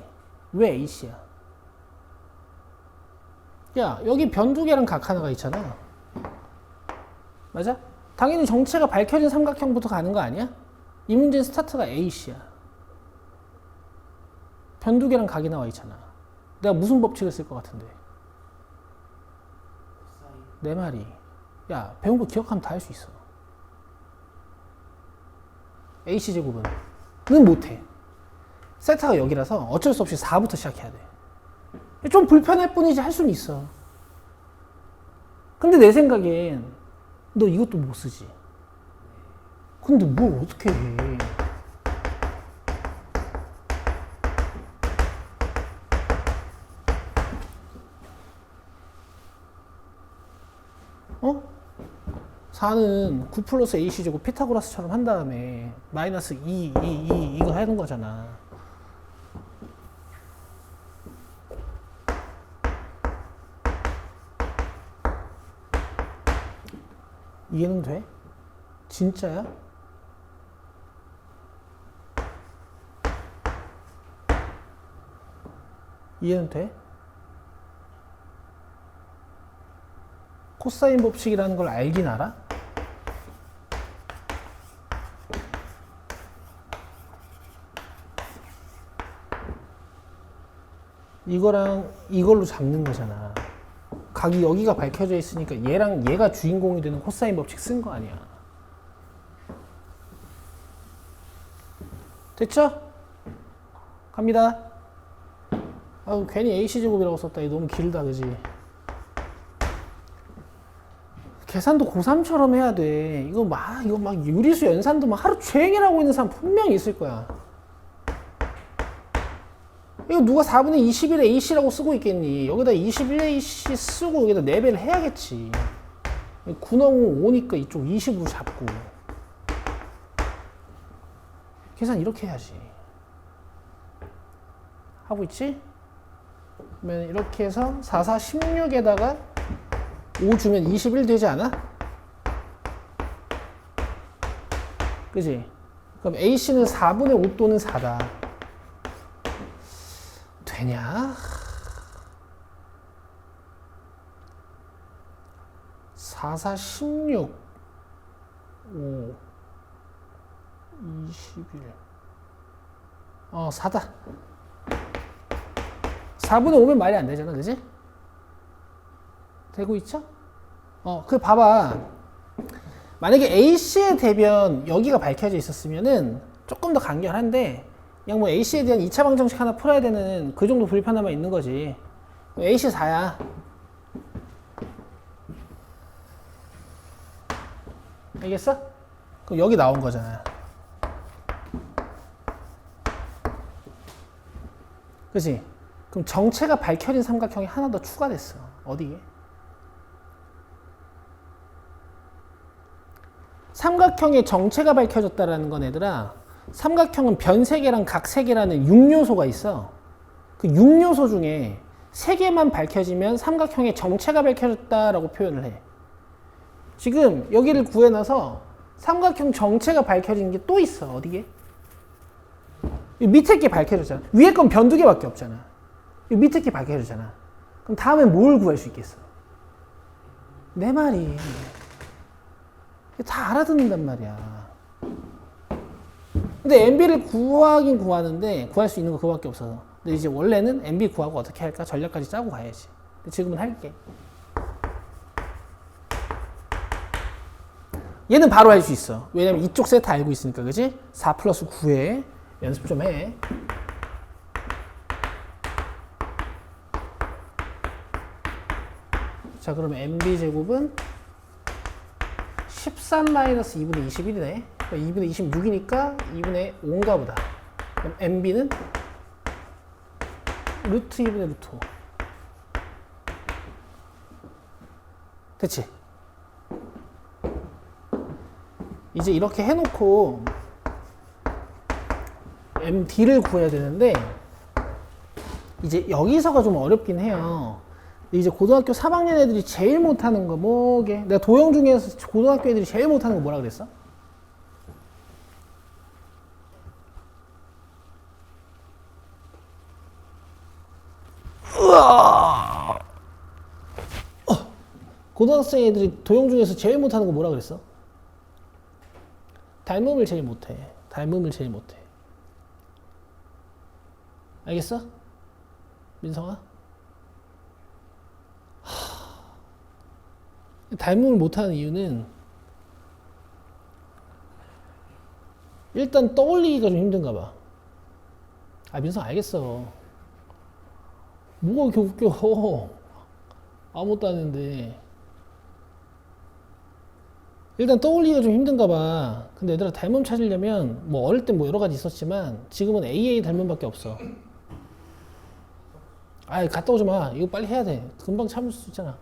왜 A씨야? 야, 여기 변 두 개랑 각 하나가 있잖아. 맞아? 당연히 정체가 밝혀진 삼각형부터 가는 거 아니야? 이 문제의 스타트가 A씨야. 변 두 개랑 각이 나와 있잖아. 내가 무슨 법칙을 쓸 것 같은데? 내 말이. 야, 배운 거 기억하면 다 할 수 있어. AC 제곱은 못해. 세타가 여기라서 어쩔 수 없이 4부터 시작해야 돼. 좀 불편할 뿐이지 할 수는 있어. 근데 내 생각엔 너 이것도 못 쓰지. 근데 뭘 어떻게 해. 어? 4는 9 플러스 AC제곱 피타고라스처럼 한 다음에 마이너스 2 이거 하는 거잖아. 이해는 돼? 진짜야? 이해는 돼? 코사인 법칙이라는 걸 알긴 알아? 이거랑 이걸로 잡는 거잖아. 각이 여기가 밝혀져 있으니까 얘랑 얘가 주인공이 되는 코사인 법칙 쓴 거 아니야. 됐죠? 갑니다. 아유, 괜히 AC제곱이라고 썼다. 이거 너무 길다, 그지? 계산도 고3처럼 해야 돼. 이거 막 유리수 연산도 막 하루 종일 하고 있는 사람 분명히 있을 거야. 이거 누가 4분의 21에 AC라고 쓰고 있겠니? 여기다 21에 AC 쓰고 여기다 4배를 해야겠지. 9넘으면 5니까 이쪽 20으로 잡고. 계산 이렇게 해야지. 하고 있지? 그러면 이렇게 해서 4, 4, 16에다가 5 주면 21 되지 않아? 그지? 그럼 AC는 4분의 5 또는 4다. 되냐? 4, 4, 16, 5, 21. 4다. 4분의 5면 말이 안 되잖아, 그지? 되고 있죠? 그 봐봐. 만약에 AC의 대변 여기가 밝혀져 있었으면은 조금 더 간결한데 그냥 뭐 AC에 대한 2차 방정식 하나 풀어야 되는 그 정도 불편함만 있는 거지. AC 4야. 알겠어? 그럼 여기 나온 거잖아. 그치? 그럼 정체가 밝혀진 삼각형이 하나 더 추가됐어. 어디에? 삼각형의 정체가 밝혀졌다라는 건 얘들아, 삼각형은 변 3개랑 각 3개라는 6요소가 있어. 그 6요소 중에 3개만 밝혀지면 삼각형의 정체가 밝혀졌다라고 표현을 해. 지금 여기를 구해놔서 삼각형 정체가 밝혀진 게 또 있어. 어디게? 밑에 게 밝혀졌잖아. 위에 건 변 2개밖에 없잖아. 이 밑에 게 밝혀주잖아. 그럼 다음에 뭘 구할 수 있겠어? 내 말이. 다 알아듣는단 말이야. 근데 MB를 구하긴 구하는데 구할 수 있는 거 그거밖에 없어서. 근데 이제 원래는 MB 구하고 어떻게 할까? 전략까지 짜고 가야지. 근데 지금은 할게. 얘는 바로 할 수 있어. 왜냐면 이쪽 세트 알고 있으니까, 그지? 4 플러스 9에 연습 좀 해. 자, 그러면 MB제곱은 13 마이너스 2분의 21이네. 2분의 26이니까 2분의 5인가 보다. 그럼 MB는 루트 2분의 루트 5. 됐지? 이제 이렇게 해놓고 MD를 구해야 되는데 이제 여기서가 좀 어렵긴 해요. 이제 고등학교 3학년 애들이 제일 못하는 거 뭐게? 내가 도형 중에서 고등학교 애들이 제일 못하는 거 뭐라 그랬어? 고등학생 애들이 도형 중에서 제일 못하는 거 뭐라 그랬어? 닮음을 제일 못해. 닮음을 제일 못해. 알겠어? 민성아? 닮음을 못하는 이유는 일단 떠올리기가 좀 힘든가 봐. 아, 민성 알겠어. 뭐가 이렇게 웃겨. 아무것도 안 했는데. 일단 떠올리기가 좀 힘든가 봐. 근데 얘들아, 닮음 찾으려면 뭐 어릴 땐 뭐 여러 가지 있었지만 지금은 AA 닮음밖에 없어. 아이, 갔다 오지 마. 이거 빨리 해야 돼. 금방 참을 수 있잖아.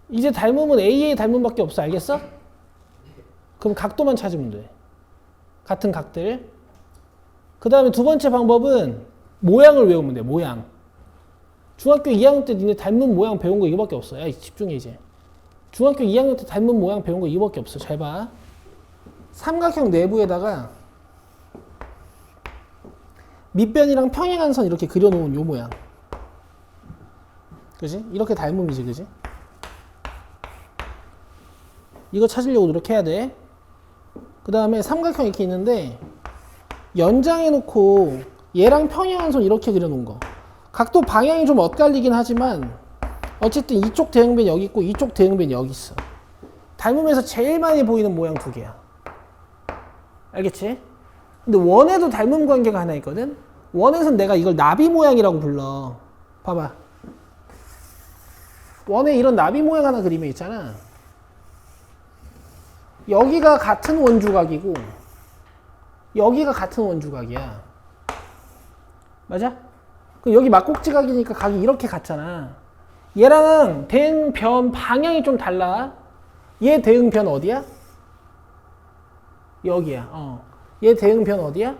이제 닮음은 AA 닮음밖에 없어. 알겠어? 그럼 각도만 찾으면 돼. 같은 각들. 그 다음에 두 번째 방법은 모양을 외우면 돼. 모양. 중학교 2학년 때 니네 닮은 모양 배운 거 이거밖에 없어. 야, 집중해 이제. 중학교 2학년 때 닮은 모양 배운 거 이거밖에 없어. 잘 봐. 삼각형 내부에다가 밑변이랑 평행한 선 이렇게 그려놓은 요 모양. 그지? 이렇게 닮음이지, 그지? 이거 찾으려고 노력해야 돼. 그 다음에 삼각형 이렇게 있는데 연장해놓고 얘랑 평행한 선 이렇게 그려놓은 거. 각도 방향이 좀 엇갈리긴 하지만 어쨌든 이쪽 대응변 여기 있고 이쪽 대응변 여기 있어. 닮음에서 제일 많이 보이는 모양 두 개야. 알겠지? 근데 원에도 닮음 관계가 하나 있거든? 원에선 내가 이걸 나비 모양이라고 불러. 봐봐. 원에 이런 나비 모양 하나 그리면 있잖아. 여기가 같은 원주각이고 여기가 같은 원주각이야. 맞아? 그럼 여기 막꼭지각이니까 각이 이렇게 같잖아. 얘랑 대응변 방향이 좀 달라. 얘 대응변 어디야? 여기야. 얘 대응변 어디야?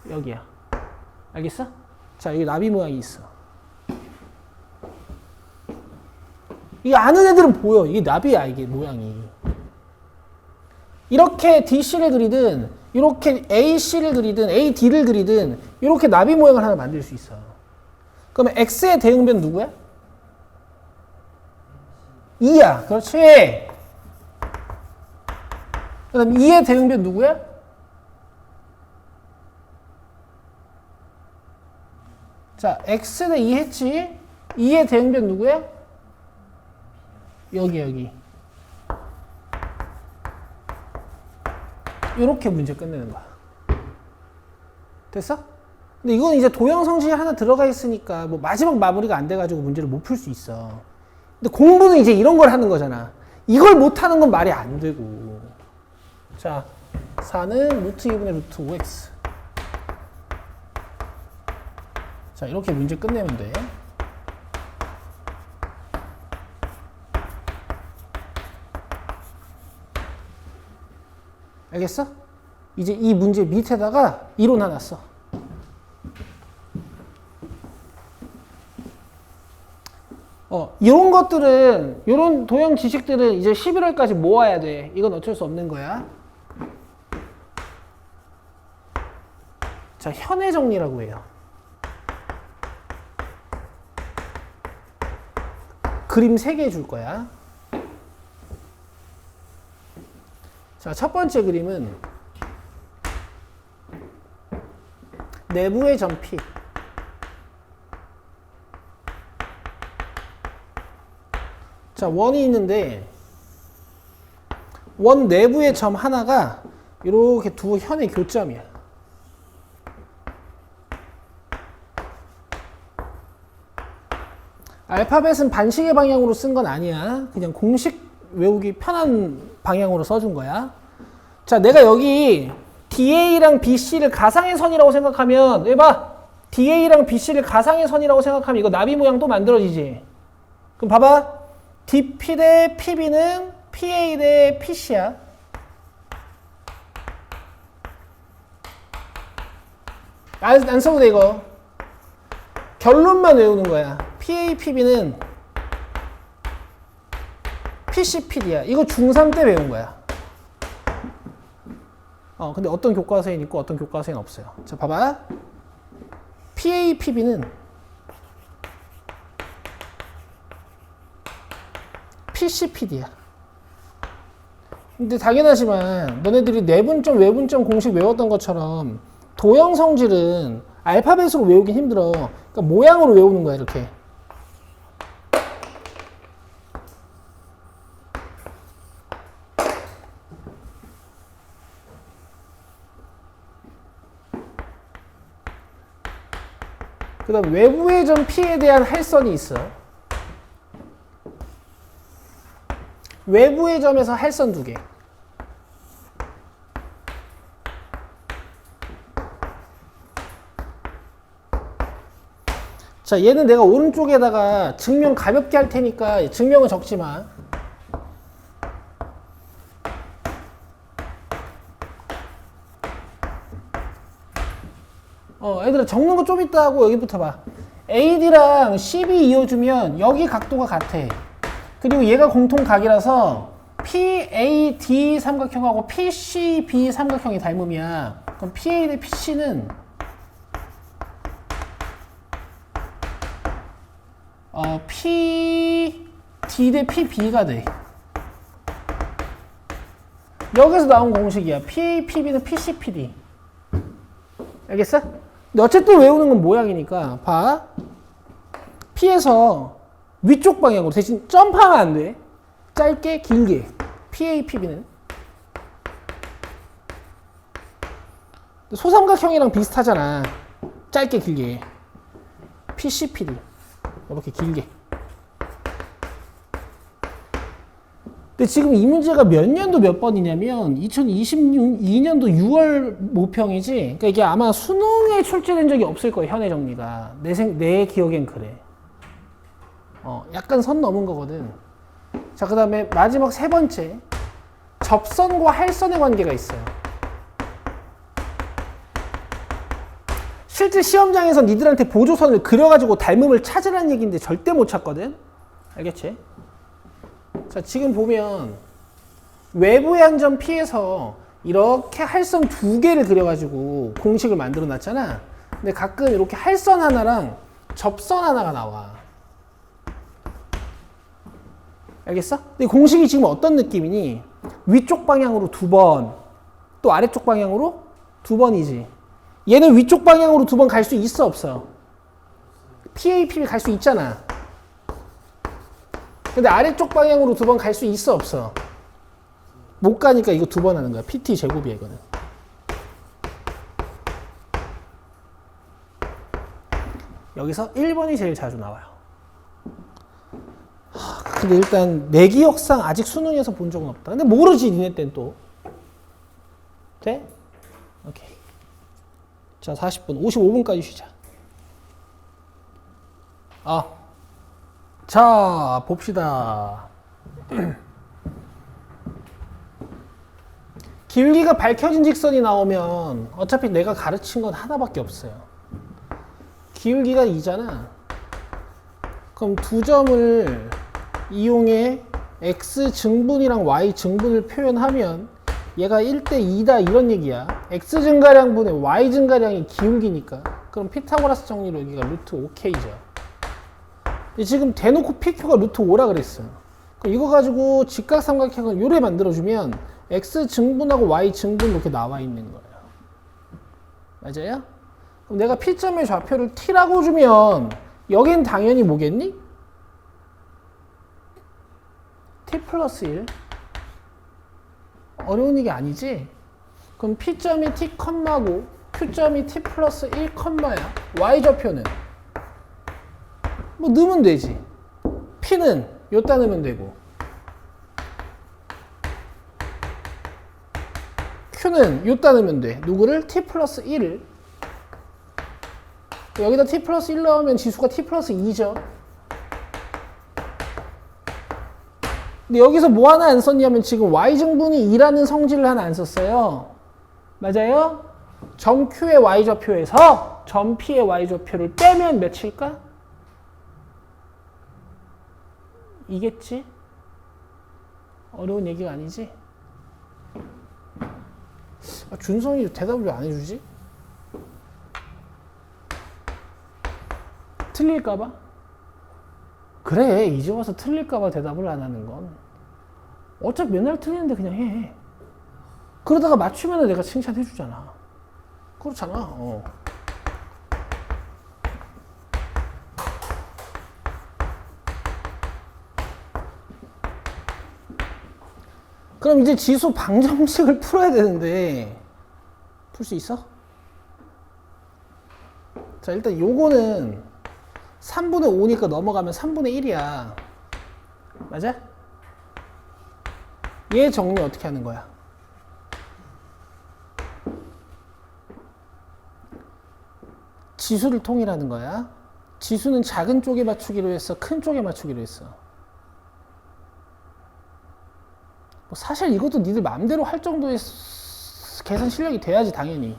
여기야. 알겠어? 자, 여기 나비 모양이 있어. 이게 아는 애들은 보여. 이게 나비야, 이게 모양이. 이렇게 DC를 그리든 이렇게 AC를 그리든 AD를 그리든 이렇게 나비 모양을 하나 만들 수 있어. 그러면 X의 대응변 누구야? 2야. 그렇지. 그 다음 2의 대응변 누구야? 자, X 대 2 했지? 2의 대응변 누구야? 여기. 이렇게 문제 끝내는 거야. 됐어? 근데 이건 이제 도형 성질이 하나 들어가 있으니까 뭐 마지막 마무리가 안 돼가지고 문제를 못 풀 수 있어. 근데 공부는 이제 이런 걸 하는 거잖아. 이걸 못하는 건 말이 안 되고. 자, 4는 루트 2분의 루트 5x. 자, 이렇게 문제 끝내면 돼. 알겠어? 이제 이 문제 밑에다가 이론 하나 써. 이런 것들은, 이런 도형 지식들은 이제 11월까지 모아야 돼. 이건 어쩔 수 없는 거야. 자, 현해 정리라고 해요. 그림 3개 줄 거야. 자, 첫 번째 그림은 내부의 점 P. 자, 원이 있는데 원 내부의 점 하나가 이렇게 두 현의 교점이야. 알파벳은 반식의 방향으로 쓴 건 아니야. 그냥 공식 외우기 편한 방향으로 써준 거야. 자, 내가 여기 DA랑 BC를 가상의 선이라고 생각하면, 여기 봐. DA랑 BC를 가상의 선이라고 생각하면 이거 나비 모양 또 만들어지지. 그럼 봐봐. DP 대 PB는 PA 대 PC야. 안 써도 돼, 이거. 결론만 외우는 거야. PA, PB는 PC, PD야. 이거 중3 때 외운 거야. 근데 어떤 교과서엔 있고 어떤 교과서엔 없어요. 자, 봐봐. PA, PB는 PC, PD야. 근데 당연하지만 너네들이 내분점, 외분점 공식 외웠던 것처럼 도형 성질은 알파벳으로 외우긴 힘들어. 그러니까 모양으로 외우는 거야, 이렇게. 그 다음 외부의 점 P에 대한 할선이 있어. 외부의 점에서 할선 2개. 자, 얘는 내가 오른쪽에다가 증명 가볍게 할 테니까 증명은 적지 마. 얘들아 적는 거 좀 있다 하고 여기부터 봐. AD랑 CB 이어주면 여기 각도가 같아. 그리고 얘가 공통각이라서 PAD 삼각형하고 PCB 삼각형이 닮음이야. 그럼 PA 대 PC는 PD 대 PB가 돼. 여기서 나온 공식이야. PA, PB는 PC, PD. 알겠어? 근데 어쨌든 외우는 건 모양이니까 봐. P에서 위쪽 방향으로 대신 점프하면 안 돼. 짧게 길게. PA, PB는 소삼각형이랑 비슷하잖아. 짧게 길게. PC, PD 이렇게 길게. 근데 지금 이 문제가 몇 년도 몇 번이냐면 2022년도 6월 모평이지. 그러니까 이게 아마 수능에 출제된 적이 없을 거예요. 현의 정리가. 내 기억엔 그래. 약간 선 넘은 거거든. 자, 그 다음에 마지막 3번째. 접선과 할선의 관계가 있어요. 실제 시험장에서 니들한테 보조선을 그려가지고 닮음을 찾으라는 얘기인데 절대 못 찾거든. 알겠지? 자, 지금 보면 외부의 한 점 P에서 이렇게 할선 2개를 그려가지고 공식을 만들어 놨잖아. 근데 가끔 이렇게 할선 하나랑 접선 하나가 나와. 알겠어? 근데 공식이 지금 어떤 느낌이니? 위쪽 방향으로 2번, 또 아래쪽 방향으로 2번이지. 얘는 위쪽 방향으로 2번 갈 수 있어, 없어? PA, PB 갈 수 있잖아. 근데 아래쪽 방향으로 2번 갈 수 있어, 없어? 못 가니까 이거 2번 하는 거야. PT 제곱이야, 이거는. 여기서 1번이 제일 자주 나와요. 근데 일단 내 기억상 아직 수능에서 본 적은 없다. 근데 모르지, 니네 땐 또. 돼? 오케이. 자, 40분. 55분까지 쉬자. 자, 봅시다. 길기가 밝혀진 직선이 나오면 어차피 내가 가르친 건 하나밖에 없어요. 기울기가 2잖아. 그럼 두 점을 이용해 x 증분이랑 y 증분을 표현하면 얘가 1대 2다 이런 얘기야. x 증가량분의 y 증가량이 기울기니까. 그럼 피타고라스 정리로 여기가 루트 5k죠. 지금 대놓고 PQ가 루트 5라 그랬어. 그럼 이거 가지고 직각삼각형을 요래 만들어주면 X 증분하고 Y 증분 이렇게 나와 있는 거예요. 맞아요? 그럼 내가 P점의 좌표를 T라고 주면 여긴 당연히 뭐겠니? T 플러스 1. 어려운 얘기 아니지? 그럼 P점이 T 컴마고 Q점이 T 플러스 1 컴마야. Y좌표는 뭐 넣으면 되지. P는 요따 넣으면 되고 Q는 요따 넣으면 돼. 누구를? T 플러스 1을. 여기다 T 플러스 1 넣으면 지수가 T 플러스 2죠. 근데 여기서 뭐 하나 안 썼냐면 지금 Y증분이 2라는 성질을 하나 안 썼어요. 맞아요? 점 Q의 Y좌표에서 점 P의 Y좌표를 빼면 몇일까? 이겠지? 어려운 얘기가 아니지? 준성이 대답을 왜 안 해주지? 틀릴까봐? 그래, 이제 와서 틀릴까봐 대답을 안 하는 건. 어차피 맨날 틀리는데 그냥 해. 그러다가 맞추면 내가 칭찬해주잖아. 그렇잖아. 그럼 이제 지수 방정식을 풀어야 되는데 풀 수 있어? 자, 일단 요거는 3분의 5니까 넘어가면 3분의 1이야. 맞아? 얘 정리 어떻게 하는 거야? 지수를 통일하는 거야. 지수는 작은 쪽에 맞추기로 했어? 큰 쪽에 맞추기로 했어? 사실 이것도 니들 마음대로 할 정도의 계산 실력이 돼야지 당연히.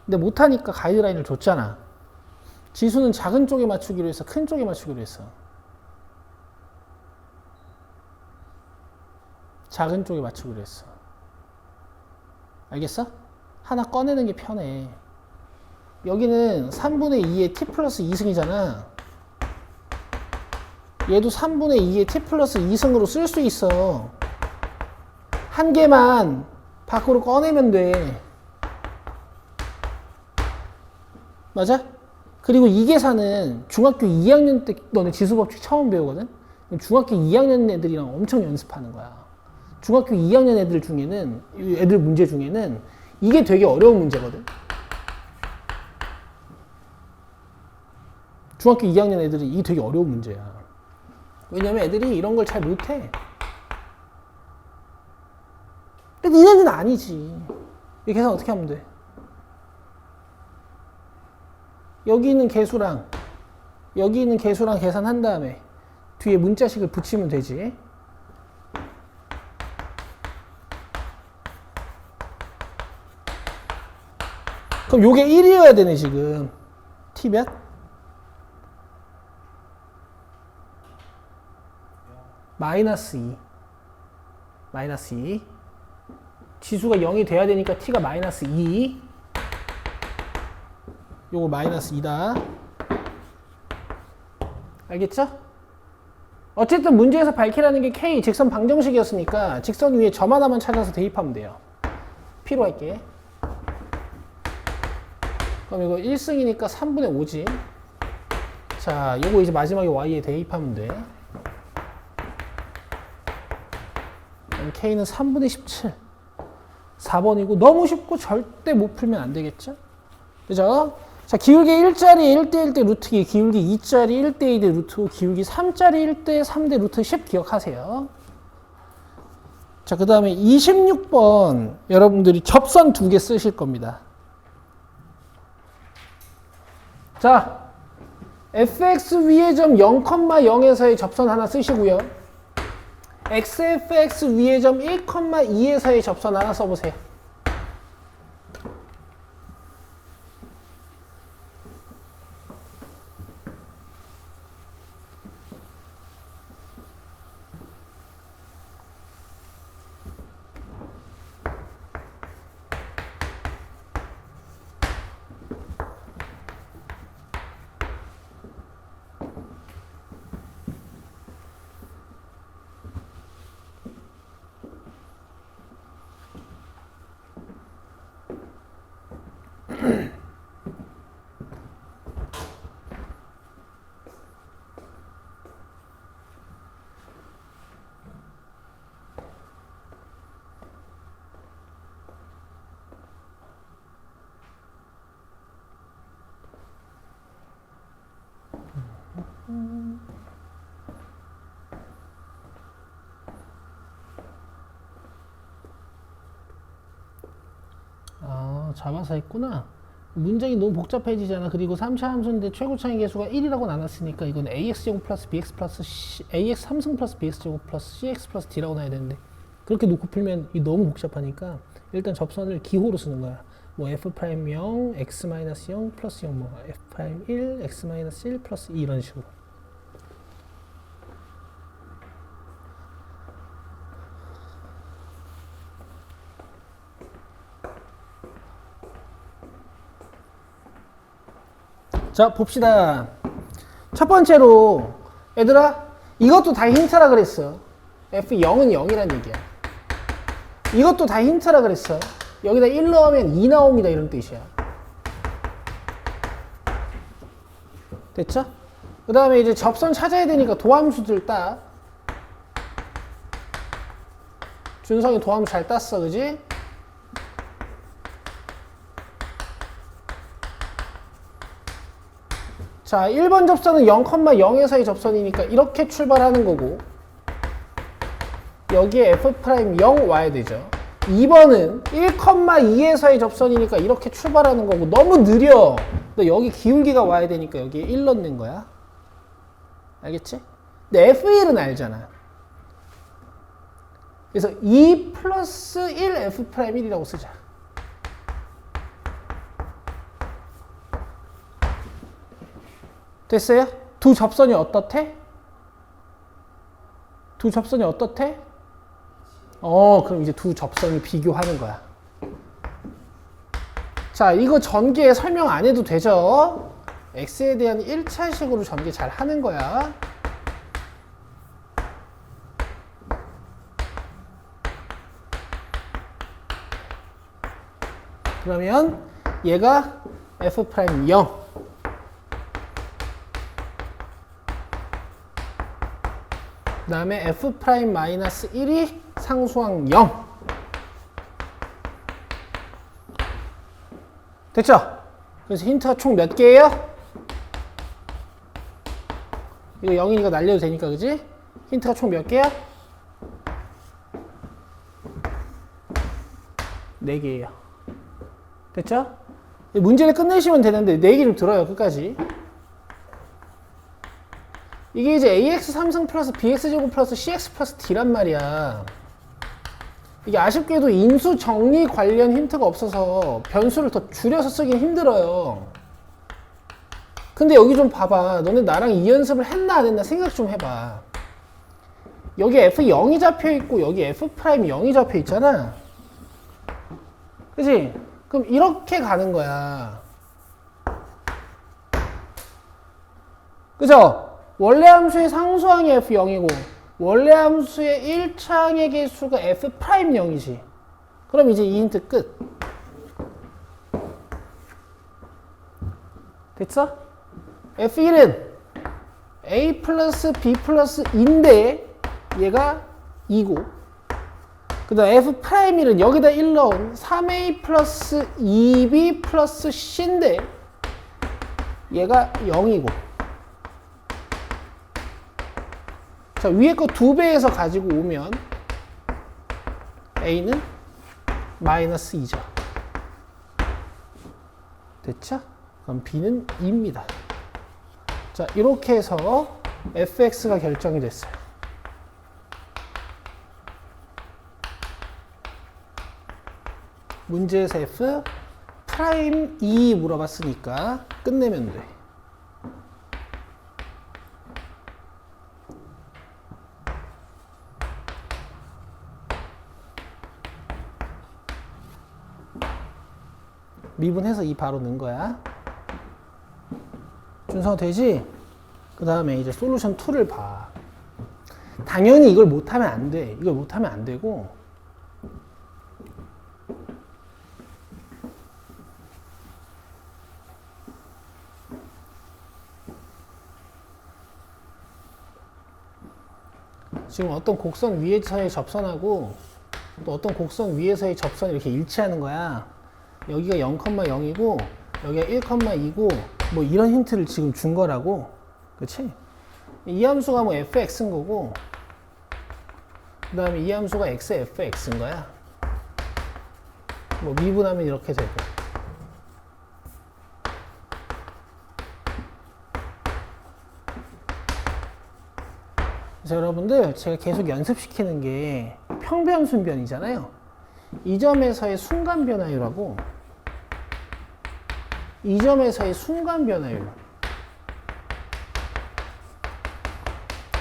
근데 못하니까 가이드라인을 줬잖아. 지수는 작은 쪽에 맞추기로 했어? 큰 쪽에 맞추기로 했어? 작은 쪽에 맞추기로 했어. 알겠어? 하나 꺼내는 게 편해. 여기는 3분의 2의 t 플러스 2승이잖아. 얘도 3분의 2의 t 플러스 2승으로 쓸 수 있어. 한 개만 밖으로 꺼내면 돼. 맞아? 그리고 이 계산은 중학교 2학년 때 너네 지수법칙 처음 배우거든? 중학교 2학년 애들이랑 엄청 연습하는 거야. 중학교 2학년 애들 중에는, 애들 문제 중에는 이게 되게 어려운 문제거든? 중학교 2학년 애들이 이게 되게 어려운 문제야. 왜냐면 애들이 이런 걸 잘 못해. 근데 니네는 아니지. 이 계산 어떻게 하면 돼? 여기 있는 개수랑 여기 있는 개수랑 계산한 다음에 뒤에 문자식을 붙이면 되지. 그럼 요게 1이어야 되네 지금. t 몇? 마이너스 2. 마이너스 2. 지수가 0이 돼야 되니까 t가 마이너스 2. 요거 마이너스 2다. 알겠죠? 어쨌든 문제에서 밝히라는 게 k 직선 방정식이었으니까 직선 위에 점 하나만 찾아서 대입하면 돼요. P로 할게. 그럼 이거 1승이니까 3분의 5지. 자, 요거 이제 마지막에 y에 대입하면 돼. 그럼 k는 3분의 17. 4번이고 너무 쉽고 절대 못 풀면 안 되겠죠? 그죠? 자, 기울기 1짜리 1대 1대 루트 2, 기울기 2짜리 1대 2대 루트 5, 기울기 3짜리 1대 3대 루트 10 기억하세요. 자, 그 다음에 26번 여러분들이 접선 2개 쓰실 겁니다. 자, fx 위의 점 0,0에서의 접선 하나 쓰시고요. xfx 위의 점 1,2에서의 접선 하나 써보세요. 잡아서 했구나. 문장이 너무 복잡해지잖아. 그리고 3차 함수인데 최고차의 계수가 1이라고 나눴으니까 이건 ax제곱 플러스 bx 플러스 ax 3승 플러스 bx제곱 플러스 cx 플러스 d라고 나야 되는데 그렇게 놓고 풀면 이 너무 복잡하니까 일단 접선을 기호로 쓰는 거야. 뭐 f'0 x-0 플러스 0 뭐 f'1 x-1 플러스 2 이런 식으로. 자 봅시다. 첫 번째로 얘들아 이것도 다 힌트라 그랬어. f0은 0이란 얘기야. 이것도 다 힌트라 그랬어. 여기다 1 넣으면 2 나옵니다 이런 뜻이야. 됐죠? 그 다음에 이제 접선 찾아야 되니까 도함수들 따. 준성이 도함수 잘 땄어 그지? 자 1번 접선은 0,0에서의 접선이니까 이렇게 출발하는 거고 여기에 f'0 와야 되죠. 2번은 1,2에서의 접선이니까 이렇게 출발하는 거고 너무 느려. 너 여기 기울기가 와야 되니까 여기에 1 넣는 거야. 알겠지? 근데 f1은 알잖아. 그래서 2 플러스 1 f'1이라고 쓰자. 됐어요? 두 접선이 어떻대? 두 접선이 어떻대? 그럼 이제 두 접선을 비교하는 거야. 자, 이거 전개 설명 안 해도 되죠? x에 대한 1차식으로 전개 잘 하는 거야. 그러면 얘가 f'0 그 다음에 f'-1이 상수항 0 됐죠? 그래서 힌트가 총 몇 개예요? 이거 0이니까 날려도 되니까 그지? 힌트가 총 몇 개야? 4개예요. 됐죠? 문제를 끝내시면 되는데 4개 좀 들어요 끝까지. 이게 이제 ax 3승 플러스 bx제곱 플러스 cx 플러스 d란 말이야. 이게 아쉽게도 인수 정리 관련 힌트가 없어서 변수를 더 줄여서 쓰긴 힘들어요. 근데 여기 좀 봐봐. 너네 나랑 이 연습을 했나 안 했나 생각 좀 해봐. 여기 f0이 잡혀있고 여기 f'0이 잡혀있잖아. 그치? 그럼 이렇게 가는 거야. 그죠? 원래 함수의 상수항이 f0이고 원래 함수의 1차항의 개수가 f'0이지. 그럼 이제 이 힌트 끝. 됐어? f1은 a 플러스 b 플러스 2인데 얘가 2고 그 다음 f'1은 여기다 1 넣은 3a 플러스 2b 플러스 c인데 얘가 0이고 자, 위에 거 2배에서 가지고 오면 a는 마이너스 2죠. 됐죠? 그럼 b는 2입니다. 자, 이렇게 해서 fx가 결정이 됐어요. 문제에서 f 프라임 2 물어봤으니까 끝내면 돼. 미분해서 2 바로 넣은 거야. 준성 되지? 그 다음에 이제 솔루션 2를 봐. 당연히 이걸 못하면 안 돼. 이걸 못하면 안 되고 지금 어떤 곡선 위에서의 접선하고 또 어떤 곡선 위에서의 접선이 이렇게 일치하는 거야. 여기가 0,0이고 여기가 1,2고 뭐 이런 힌트를 지금 준 거라고. 그치? 이 함수가 뭐 fx인 거고 그 다음에 이 함수가 x fx인 거야. 뭐 미분하면 이렇게 되고 그래서 여러분들 제가 계속 연습시키는 게 평변, 순변이잖아요. 이 점에서의 순간 변화율하고 이 점에서의 순간 변화율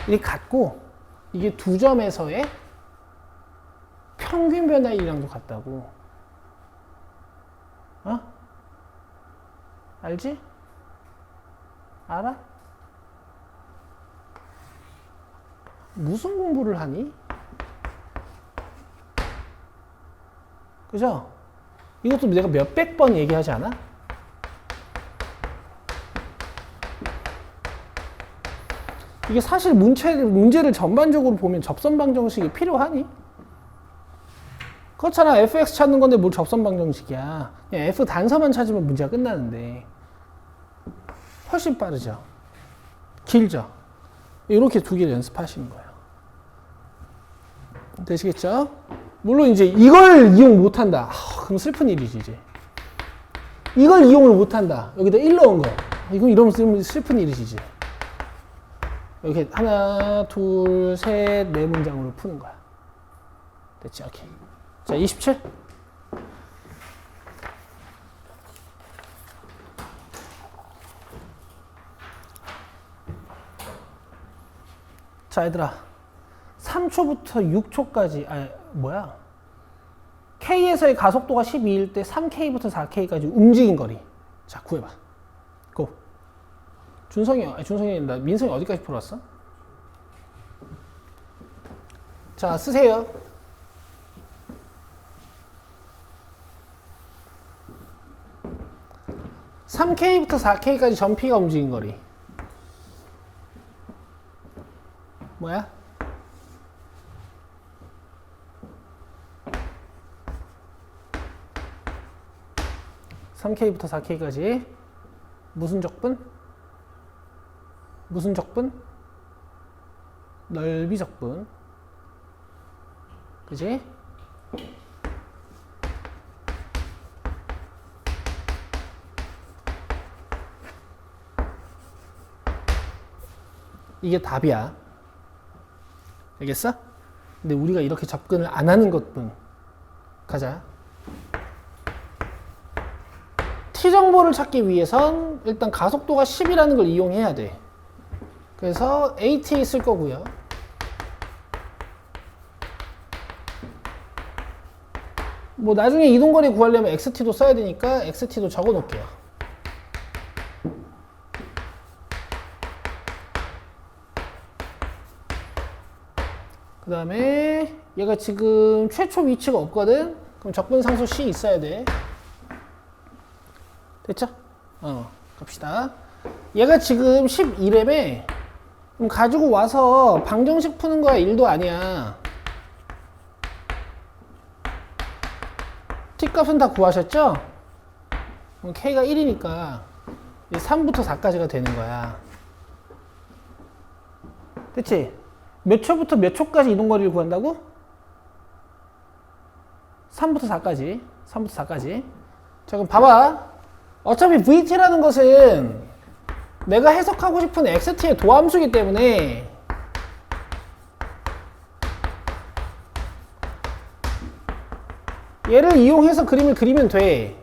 이 같고, 이게 두 점에서의 평균 변화율이랑도 같다고. 어? 알지? 알아? 무슨 공부를 하니? 그죠? 이것도 내가 몇백 번 얘기하지 않아? 이게 사실 문제를 전반적으로 보면 접선방정식이 필요하니? 그렇잖아. fx 찾는 건데 뭘 접선방정식이야. 그냥 f 단서만 찾으면 문제가 끝나는데. 훨씬 빠르죠. 길죠. 이렇게 두 개를 연습하시는 거예요. 되시겠죠? 물론 이제 이걸 이용 못한다. 그럼 슬픈 일이지 이제. 이걸 이용을 못한다. 여기다 1 넣은 거. 이건 이러면 슬픈 일이지 이제. 이렇게 하나, 둘, 셋, 네 문장으로 푸는 거야. 됐지? 오케이. 자, 27. 자, 얘들아. 3초부터 6초까지, 뭐야? K에서의 가속도가 12일 때 3K부터 4K까지 움직인 거리. 자, 구해봐. 고. 준성이, 나 민성이 어디까지 풀어왔어? 자, 쓰세요. (3K부터) (4K까지) 전피가 움직인 거리 뭐야? (3K부터) (4K까지) 무슨 적분? 무슨 적분? 넓이 적분. 그지? 이게 답이야. 알겠어? 근데 우리가 이렇게 접근을 안 하는 것뿐. 가자. T정보를 찾기 위해선 일단 가속도가 10이라는 걸 이용해야 돼. 그래서 AT 쓸 거고요. 뭐 나중에 이동거리 구하려면 XT도 써야 되니까 XT도 적어 놓을게요. 그 다음에 얘가 지금 최초 위치가 없거든? 그럼 적분상수 C 있어야 돼. 됐죠? 갑시다. 얘가 지금 12랩에 그럼 가지고 와서 방정식 푸는 거야. 1도 아니야. T값은 다 구하셨죠? 그럼 K가 1이니까 3부터 4까지가 되는 거야. 됐지? 몇 초부터 몇 초까지 이동거리를 구한다고? 3부터 4까지. 3부터 4까지. 자, 그럼 봐봐. 어차피 VT라는 것은 내가 해석하고 싶은 XT의 도함수이기 때문에 얘를 이용해서 그림을 그리면 돼.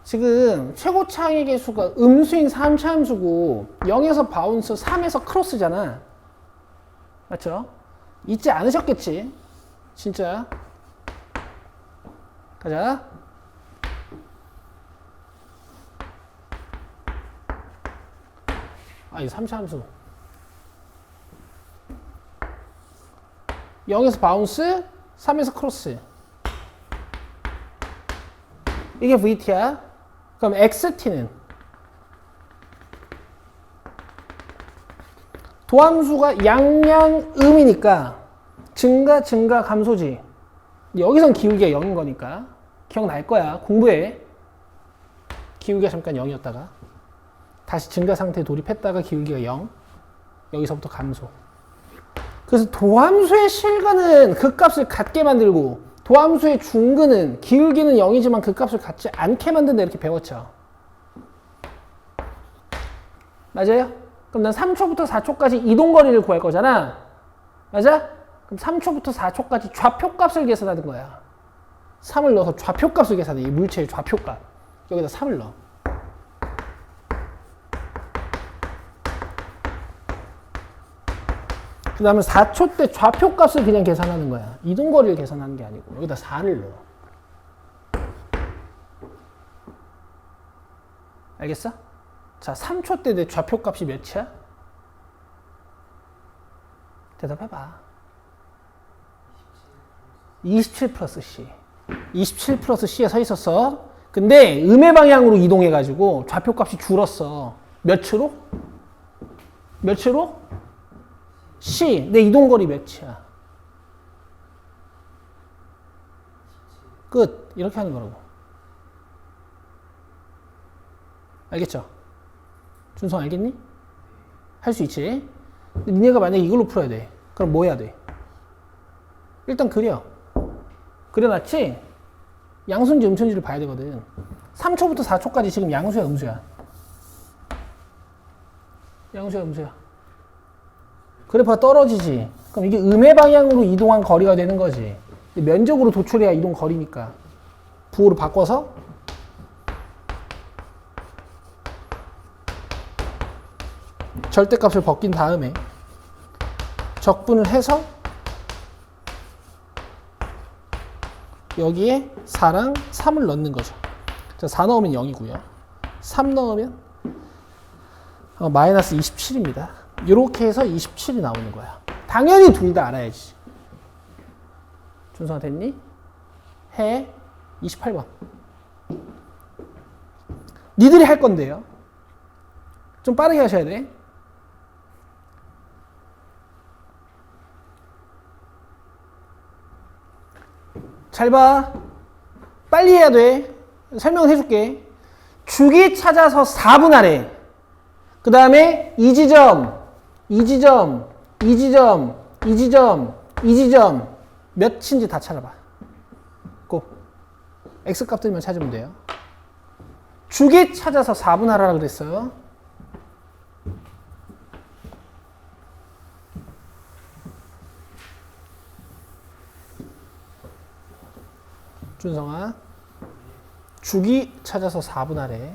지금 최고 창의 개수가 음수인 3차 함수고 0에서 바운스 3에서 크로스잖아. 맞죠? 잊지 않으셨겠지? 진짜. 가자. 이 3차 함수. 0에서 바운스, 3에서 크로스. 이게 VT야. 그럼 XT는 도함수가 양양음이니까 증가 감소지. 여기선 기울기가 0인 거니까 기억날 거야. 공부해. 기울기가 잠깐 0이었다가 다시 증가 상태에 돌입했다가 기울기가 0. 여기서부터 감소. 그래서 도함수의 실근은 그 값을 같게 만들고 도함수의 중근은 기울기는 0이지만 그 값을 갖지 않게 만든다. 이렇게 배웠죠. 맞아요? 그럼 난 3초부터 4초까지 이동거리를 구할 거잖아. 맞아? 그럼 3초부터 4초까지 좌표값을 계산하는 거야. 3을 넣어서 좌표값을 계산해. 이 물체의 좌표값. 여기다 3을 넣어. 그 다음에 4초 때 좌표값을 그냥 계산하는 거야. 이동거리를 계산하는 게 아니고 여기다 4를 넣어. 알겠어? 자, 3초 때 내 좌표값이 몇이야? 대답해봐. 27 플러스 C. 27 플러스 C에 서 있었어. 근데 음의 방향으로 이동해가지고 좌표값이 줄었어. 몇 초로? 몇 초로? C. 내 이동거리 몇이야? 끝. 이렇게 하는 거라고. 알겠죠? 준성 알겠니? 할 수 있지? 근데 니네가 만약에 이걸로 풀어야 돼. 그럼 뭐 해야 돼? 일단 그려. 그려놨지? 양수인지 음수인지를 봐야 되거든. 3초부터 4초까지 지금 양수야, 음수야? 양수야, 음수야? 그래프가 떨어지지. 그럼 이게 음의 방향으로 이동한 거리가 되는 거지. 면적으로 도출해야 이동 거리니까. 부호로 바꿔서 절대값을 벗긴 다음에 적분을 해서 여기에 4랑 3을 넣는 거죠. 자, 4 넣으면 0이고요. 3 넣으면 마이너스 27입니다. 이렇게 해서 27이 나오는 거야. 당연히 둘 다 알아야지. 준성아 됐니? 해. 28번. 니들이 할 건데요. 좀 빠르게 하셔야 돼. 잘 봐. 빨리 해야 돼. 설명을 해줄게. 주기 찾아서 4분할해. 그 다음에 이 지점, 이 지점, 이 지점, 이 지점, 이 지점 몇인지 다 찾아봐. 고. X값들만 찾으면 돼요. 주기 찾아서 4분할하라 그랬어요. 준성아, 주기 찾아서 4분할해.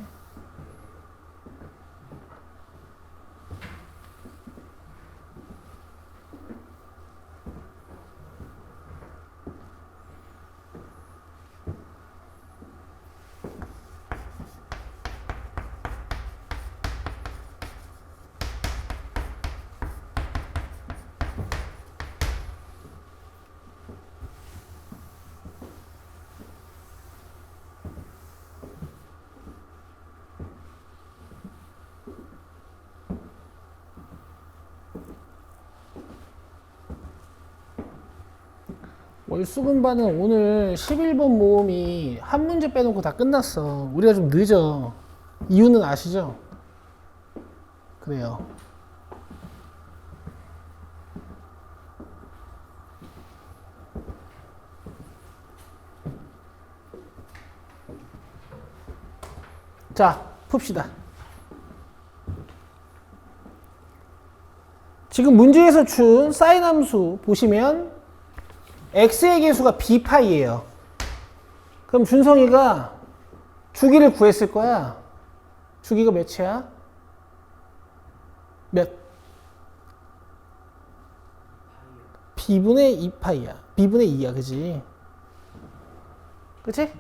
월수금반은 오늘 11번 모음이 한 문제 빼놓고 다 끝났어. 우리가 좀 늦어. 이유는 아시죠? 그래요. 자, 풉시다. 지금 문제에서 준 사인 함수 보시면 x의 계수가 b파이예요. 그럼 준성이가 주기를 구했을 거야. 주기가 몇이야? 몇? b분의 2파이야. b분의 2야, 그지? 그치?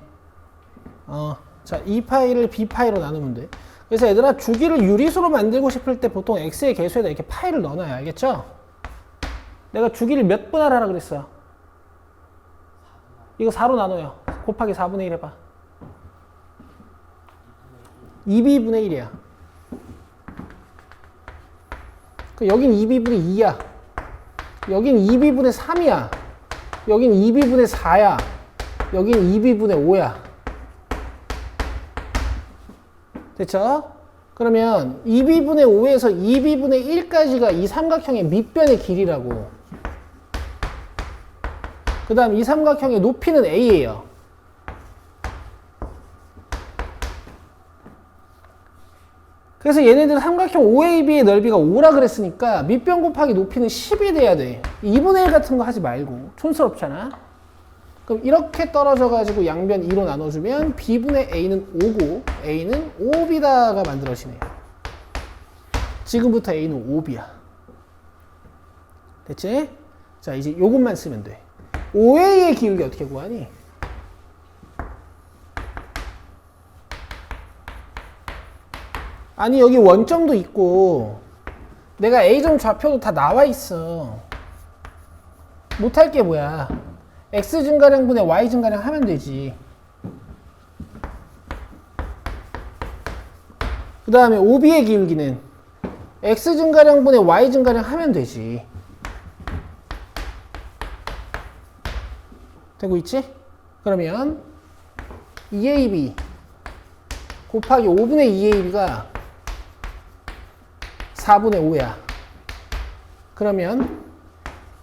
자, 2파이를 b파이로 나누면 돼. 그래서 얘들아, 주기를 유리수로 만들고 싶을 때 보통 x의 계수에다 이렇게 파이를 넣어놔요. 알겠죠? 내가 주기를 몇 분할 하라 그랬어요? 이거 4로 나눠요. 곱하기 4분의 1 해봐. 2b분의 1이야. 여긴 2b분의 2야. 여긴 2b분의 3이야. 여긴 2b분의 4야. 여긴 2b분의 5야. 됐죠? 그러면 2b분의 5에서 2b분의 1까지가 이 삼각형의 밑변의 길이라고. 그 다음 이 삼각형의 높이는 a예요. 그래서 얘네들 삼각형 OAB의 넓이가 5라 그랬으니까 밑변 곱하기 높이는 10이 돼야 돼. 2분의 1 같은 거 하지 말고. 촌스럽잖아. 그럼 이렇게 떨어져 가지고 양변 2로 나눠주면 B분의 A는 5고 A는 5B다가 만들어지네요. 지금부터 A는 5B야. 됐지? 자, 이제 요것만 쓰면 돼. OA의 기울기 어떻게 구하니? 아니, 여기 원점도 있고 내가 A점 좌표도 다 나와 있어. 못할 게 뭐야? X 증가량분의 Y 증가량 하면 되지. 그 다음에 OB의 기울기는 X 증가량분의 Y 증가량 하면 되지. 되고 있지? 그러면 2AB 곱하기 5분의 2AB가 4분의 5야. 그러면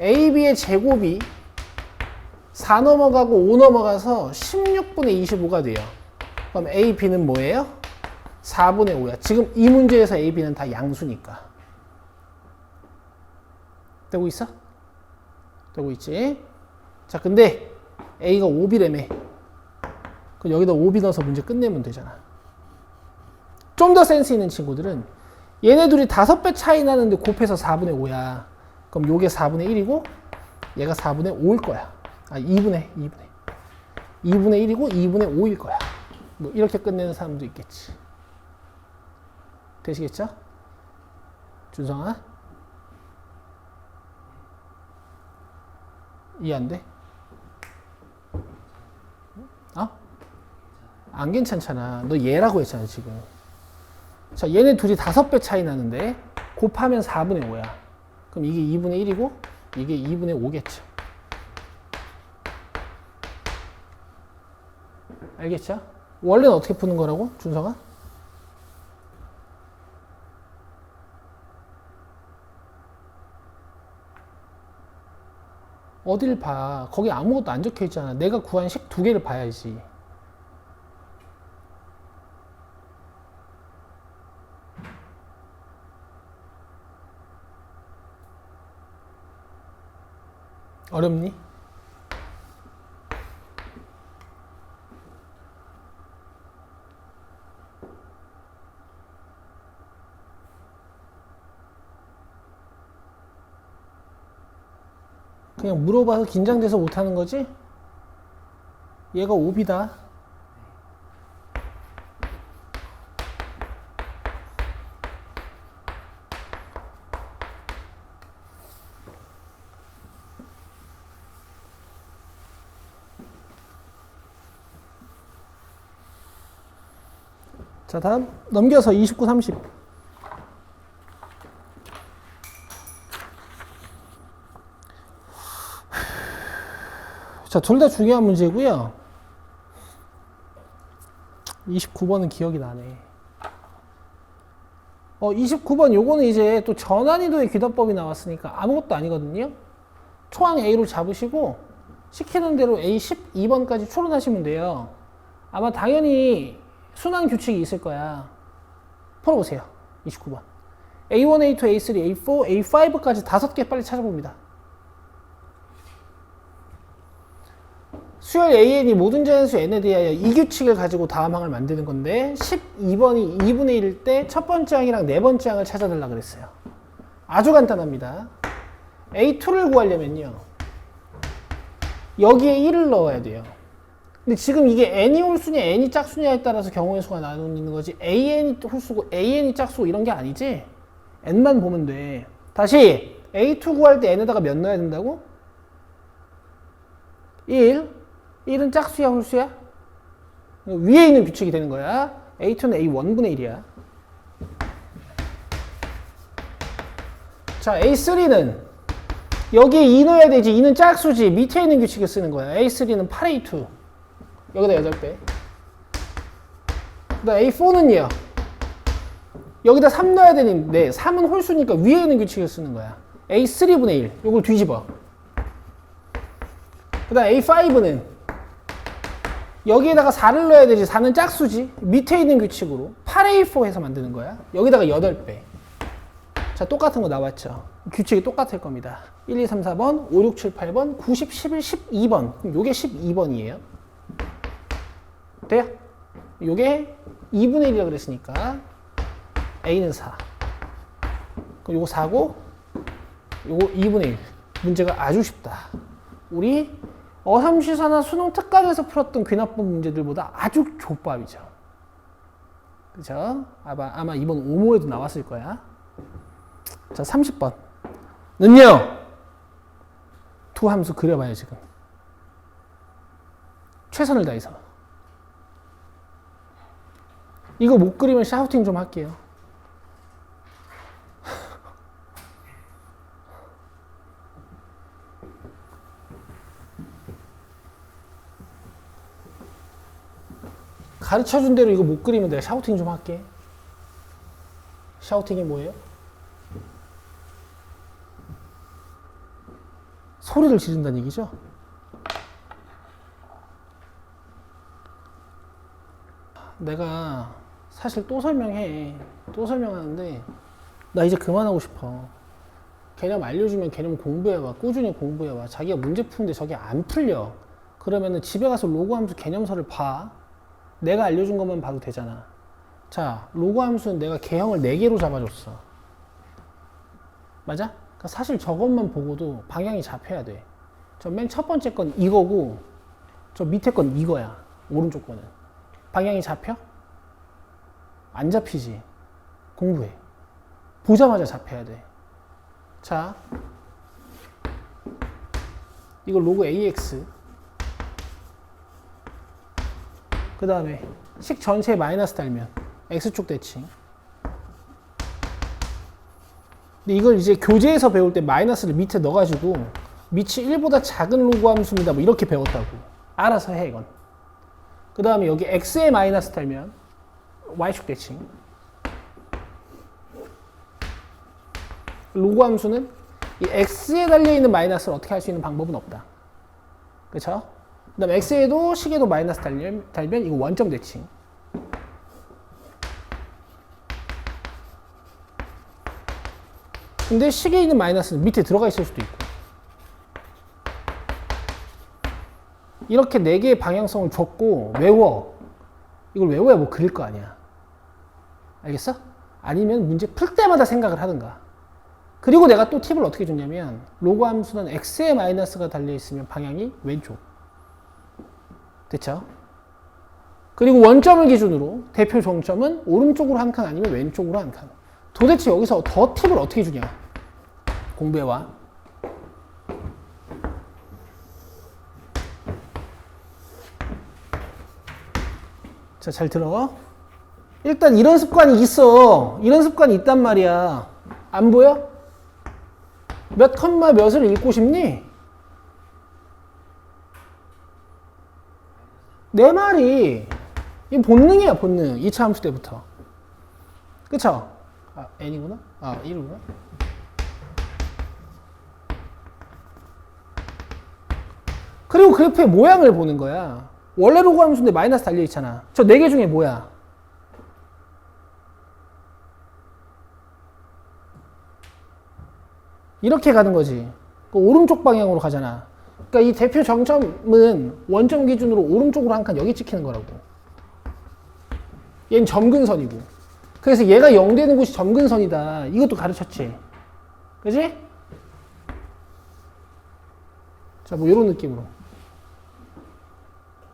AB의 제곱이 4 넘어가고 5 넘어가서 16분의 25가 돼요. 그럼 AB는 뭐예요? 4분의 5야. 지금 이 문제에서 AB는 다 양수니까. 되고 있어? 되고 있지? 자, 근데 A가 5B라며. 그럼 여기다 5B 넣어서 문제 끝내면 되잖아. 좀 더 센스 있는 친구들은 얘네 둘이 5배 차이 나는데 곱해서 4분의 5야. 그럼 요게 4분의 1이고 얘가 4분의 5일 거야. 아, 2분의 1이고 2분의 5일 거야. 뭐 이렇게 끝내는 사람도 있겠지. 되시겠죠? 준성아? 이해 안 돼? 어? 안 괜찮잖아. 너 얘라고 했잖아, 지금. 자, 얘네 둘이 5배 차이 나는데 곱하면 4분의 5야. 그럼 이게 2분의 1이고 이게 2분의 5겠죠. 알겠죠? 원래는 어떻게 푸는 거라고? 준성아? 어딜 봐. 거기 아무것도 안 적혀 있잖아. 내가 구한 식 2개를 봐야지. 어렵니? 그냥 물어봐서 긴장돼서 못하는 거지? 얘가 5B다. 자, 다음 넘겨서 29, 30. 자, 둘 다 중요한 문제고요. 29번은 기억이 나네. 29번 요거는 이제 또 전환이도의 귀납법이 나왔으니까 아무것도 아니거든요. 초항 A로 잡으시고 시키는 대로 A 12번까지 추론하시면 돼요. 아마 당연히 순환 규칙이 있을 거야. 풀어보세요. 29번. A1, A2, A3, A4, A5까지 5개 빨리 찾아봅니다. 수열 AN이 모든 자연수 N에 대하여 이 규칙을 가지고 다음 항을 만드는 건데 12번이 2분의 1일 때 첫 번째 항이랑 네 번째 항을 찾아달라 그랬어요. 아주 간단합니다. A2를 구하려면요. 여기에 1을 넣어야 돼요. 근데 지금 이게 n이 홀수냐 n이 짝수냐에 따라서 경우의 수가 나누는 거지 an이 홀수고 an이 짝수고 이런 게 아니지. n만 보면 돼. 다시 A2 구할 때 n에다가 몇 넣어야 된다고? 1. 1은 짝수야 홀수야? 위에 있는 규칙이 되는 거야. A2는 A1분의 1이야. 자, A3는 여기에 2 넣어야 되지. 2는 짝수지. 밑에 있는 규칙을 쓰는 거야. A3는 8A2. 여기다 8배. 그 다음 A4는요. 여기다 3 넣어야 되는데 3은 홀수니까 위에 있는 규칙을 쓰는 거야. A3분의 1. 요걸 뒤집어. 그 다음 A5는 여기에다가 4를 넣어야 되지. 4는 짝수지. 밑에 있는 규칙으로. 8A4 해서 만드는 거야. 여기다가 8배. 자, 똑같은 거 나왔죠. 규칙이 똑같을 겁니다. 1, 2, 3, 4번, 5, 6, 7, 8번, 90, 11, 12번. 그럼 요게 12번이에요. 돼요? 요게 2분의 1이라고 그랬으니까 A는 4. 그럼 요거 4고 요거 2분의 1. 문제가 아주 쉽다. 우리 어삼시사나 수능 특강에서 풀었던 귀납법 문제들보다 아주 족밥이죠. 그죠? 아마 이번 5모에도 나왔을 거야. 자, 30번. 는요. 두 함수 그려봐요, 지금. 최선을 다해서. 이거 못 그리면 샤우팅 좀 할게요. 가르쳐준 대로 이거 못 그리면 내가 샤우팅 좀 할게. 샤우팅이 뭐예요? 소리를 지른다는 얘기죠? 내가 사실 또 설명하는데 나 이제 그만하고 싶어. 개념 알려주면 개념 공부해봐. 꾸준히 공부해봐. 자기가 문제 푸는데 저게 안 풀려. 그러면은 집에 가서 로그 함수 개념서를 봐. 내가 알려준 것만 봐도 되잖아. 자, 로그 함수는 내가 개형을 4개로 잡아줬어. 맞아? 그러니까 사실 저것만 보고도 방향이 잡혀야 돼. 저 맨 첫 번째 건 이거고 저 밑에 건 이거야. 오른쪽 거는. 방향이 잡혀? 안 잡히지. 공부해. 보자마자 잡혀야 돼. 자, 이거 로그 AX. 그 다음에 식 전체에 마이너스 달면 X축 대칭. 근데 이걸 이제 교재에서 배울 때 마이너스를 밑에 넣어가지고 밑이 1보다 작은 로그 함수입니다. 뭐 이렇게 배웠다고. 알아서 해, 이건. 그 다음에 여기 X에 마이너스 달면 Y축 대칭. 로그 함수는 이 X에 달려있는 마이너스를 어떻게 할 수 있는 방법은 없다. 그쵸? 그 다음에 X에도 식에도 마이너스 달면 이거 원점 대칭. 근데 식에 있는 마이너스는 밑에 들어가 있을 수도 있고. 이렇게 4개의 방향성을 줬고 외워. 이걸 외워야 뭐 그릴 거 아니야. 알겠어? 아니면 문제 풀 때마다 생각을 하든가. 그리고 내가 또 팁을 어떻게 줬냐면 로그 함수는 X에 마이너스가 달려있으면 방향이 왼쪽. 됐죠? 그리고 원점을 기준으로 대표 정점은 오른쪽으로 한 칸 아니면 왼쪽으로 한 칸. 도대체 여기서 더 팁을 어떻게 주냐? 공부해와. 자, 잘 들어. 일단 이런 습관이 있어. 이런 습관이 있단 말이야. 안 보여? 몇 컴마 몇을 읽고 싶니? 내 말이 이 본능이야, 본능. 2차 함수 때부터. 그쵸? 아, n이구나? 아, 1이구나? 그리고 그래프의 모양을 보는 거야. 원래 로그 함수인데 마이너스 달려있잖아. 저 4개 중에 뭐야? 이렇게 가는 거지. 그 오른쪽 방향으로 가잖아. 그러니까 이 대표 정점은 원점 기준으로 오른쪽으로 한 칸 여기 찍히는 거라고. 얘는 점근선이고. 그래서 얘가 0 되는 곳이 점근선이다. 이것도 가르쳤지. 그지? 자, 뭐 이런 느낌으로.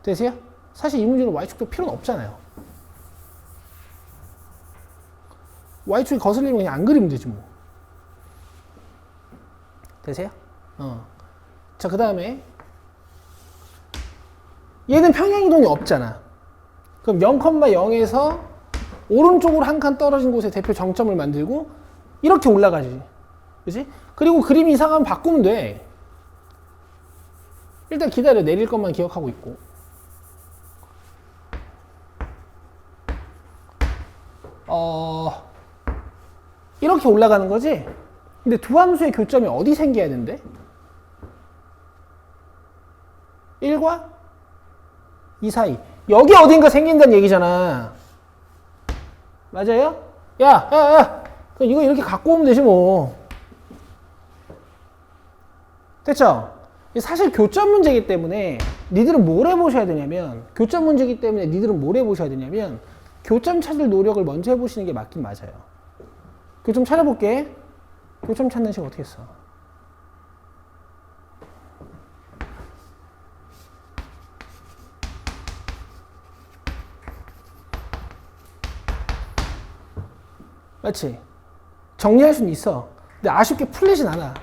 되세요? 사실 이 문제는 Y축도 필요는 없잖아요. Y축이 거슬리면 그냥 안 그리면 되지 뭐. 되세요? 자, 그 다음에 얘는 평행이동이 없잖아. 그럼 0,0에서 오른쪽으로 한 칸 떨어진 곳에 대표 정점을 만들고 이렇게 올라가지. 그지? 그리고 그림 이상하면 바꾸면 돼. 일단 기다려. 내릴 것만 기억하고 있고. 이렇게 올라가는 거지? 근데 두 함수의 교점이 어디 생겨야 된대? 1과 2 사이. 여기 어딘가 생긴다는 얘기잖아. 맞아요? 야! 이거 이렇게 갖고 오면 되지 뭐. 됐죠? 사실 교점 문제이기 때문에 니들은 뭘 해보셔야 되냐면 교점 문제이기 때문에 니들은 뭘 해보셔야 되냐면 교점 찾을 노력을 먼저 해보시는 게 맞긴 맞아요. 교점 찾아볼게. 교점 찾는 식 어떻게 써? 맞지? 정리할 수는 있어. 근데 아쉽게 풀리진 않아.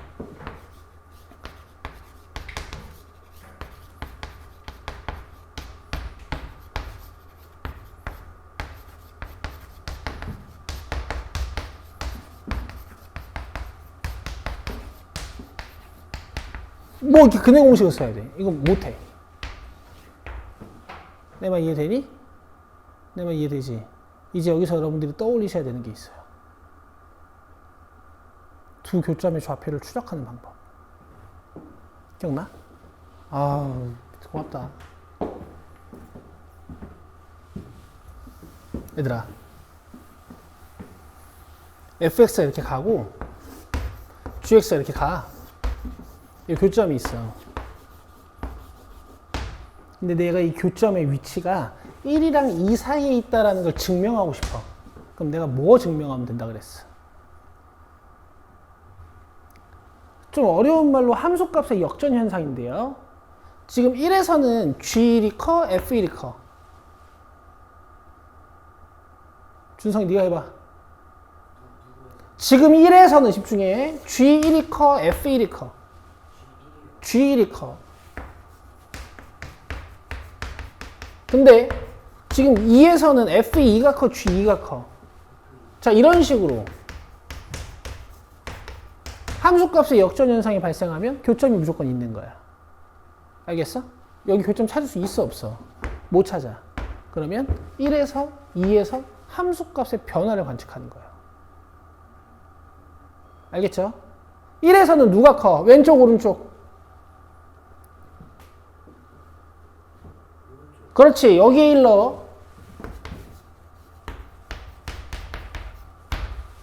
뭐 이렇게 근해 공식을 써야 돼. 이거 못해. 내 말 이해되니? 내 말 이해되지? 이제 여기서 여러분들이 떠올리셔야 되는 게 있어요. 두 교점의 좌표를 추적하는 방법. 기억나? 아, 고맙다. 얘들아, fx가 이렇게 가고 gx가 이렇게 가. 이 교점이 있어. 근데 내가 이 교점의 위치가 1이랑 2 사이에 있다는 걸 증명하고 싶어. 그럼 내가 뭐 증명하면 된다 그랬어? 좀 어려운 말로 함수값의 역전 현상인데요. 지금 1에서는 G1이 커, F1이 커. 준성이 네가 해봐. 지금 1에서는 집중해. G1이 커, F1이 커. G1이 커. 근데 지금 2에서는 F2가 커, G2가 커. 자, 이런 식으로 함수값의 역전 현상이 발생하면 교점이 무조건 있는 거야. 알겠어? 여기 교점 찾을 수 있어, 없어? 못 찾아. 그러면 1에서 2에서 함수값의 변화를 관측하는 거예요. 알겠죠? 1에서는 누가 커? 왼쪽, 오른쪽? 그렇지. 여기에 1 넣어.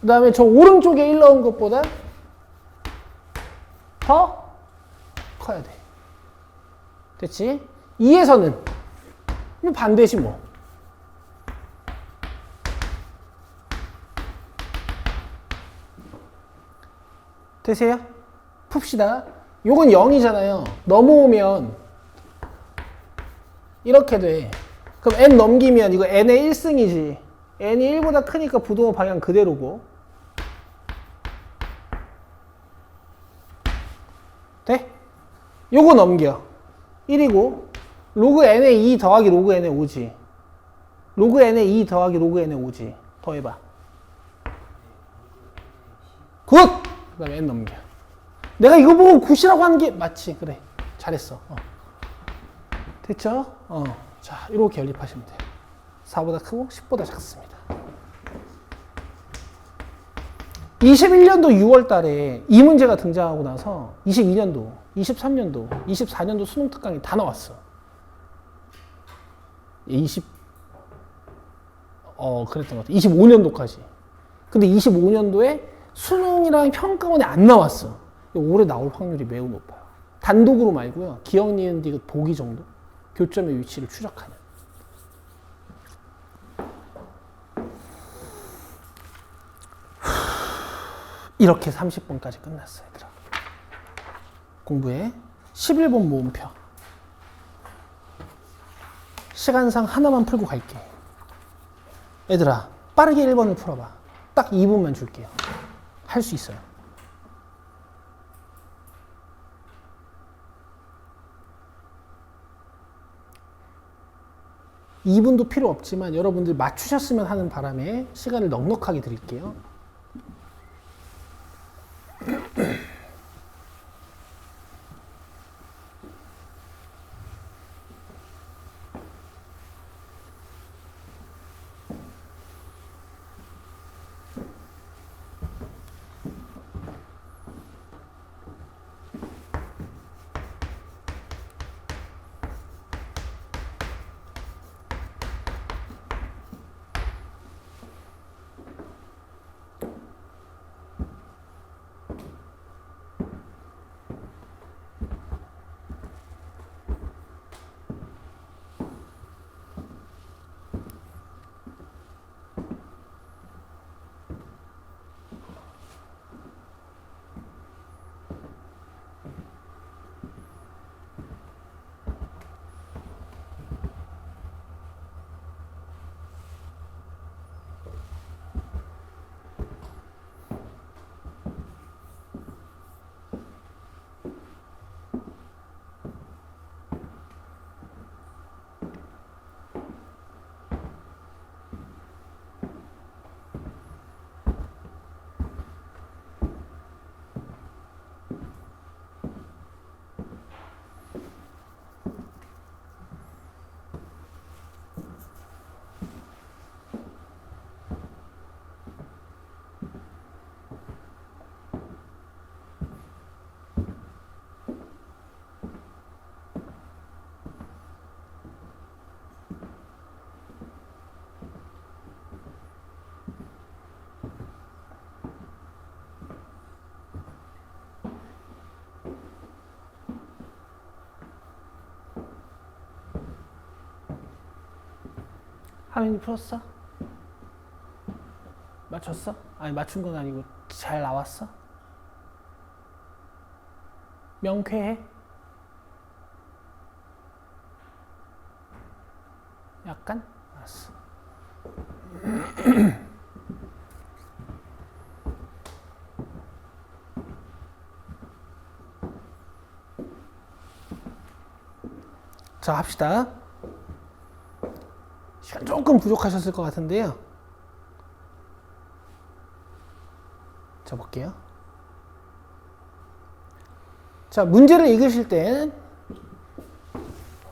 그 다음에 저 오른쪽에 1 넣은 것보다 더 커야 돼. 됐지? 2에서는 뭐 반대지 뭐. 되세요? 풉시다. 요건 0이잖아요. 넘어오면 이렇게 돼. 그럼 n 넘기면 이거 n의 1승이지. n이 1보다 크니까 부동호 방향 그대로고. 돼? 요거 넘겨. 1이고 로그 n의 2 더하기 로그 n의 5지. 로그 n의 2 더하기 로그 n의 5지. 더해봐. 굿! 그 다음에 n 넘겨. 내가 이거 보고 굿이라고 하는 게 맞지. 그래. 잘했어. 됐죠? 자, 이렇게 연립하시면 돼요. 4보다 크고 10보다 작습니다. 21년도 6월 달에 이 문제가 등장하고 나서 22년도, 23년도, 24년도 수능 특강이 다 나왔어. 그랬던 것 같아. 25년도까지. 근데 25년도에 수능이랑 평가원에 안 나왔어. 올해 나올 확률이 매우 높아요. 단독으로 말고요. 기억, 니은, 디귿, 보기 정도. 교점의 위치를 추적하는. 이렇게 30번까지 끝났어요, 얘들아. 공부해. 11번 모음표. 시간상 하나만 풀고 갈게. 얘들아, 빠르게 1번을 풀어봐. 딱 2분만 줄게요. 할 수 있어요. 2분도 필요 없지만 여러분들 맞추셨으면 하는 바람에 시간을 넉넉하게 드릴게요. 하민이 풀었어? 맞췄어? 아니 맞춘 건 아니고 잘 나왔어? 명쾌해? 약간? 알았어. 자, 합시다. 시간 조금 부족하셨을 것 같은데요. 자, 볼게요. 자, 문제를 읽으실 땐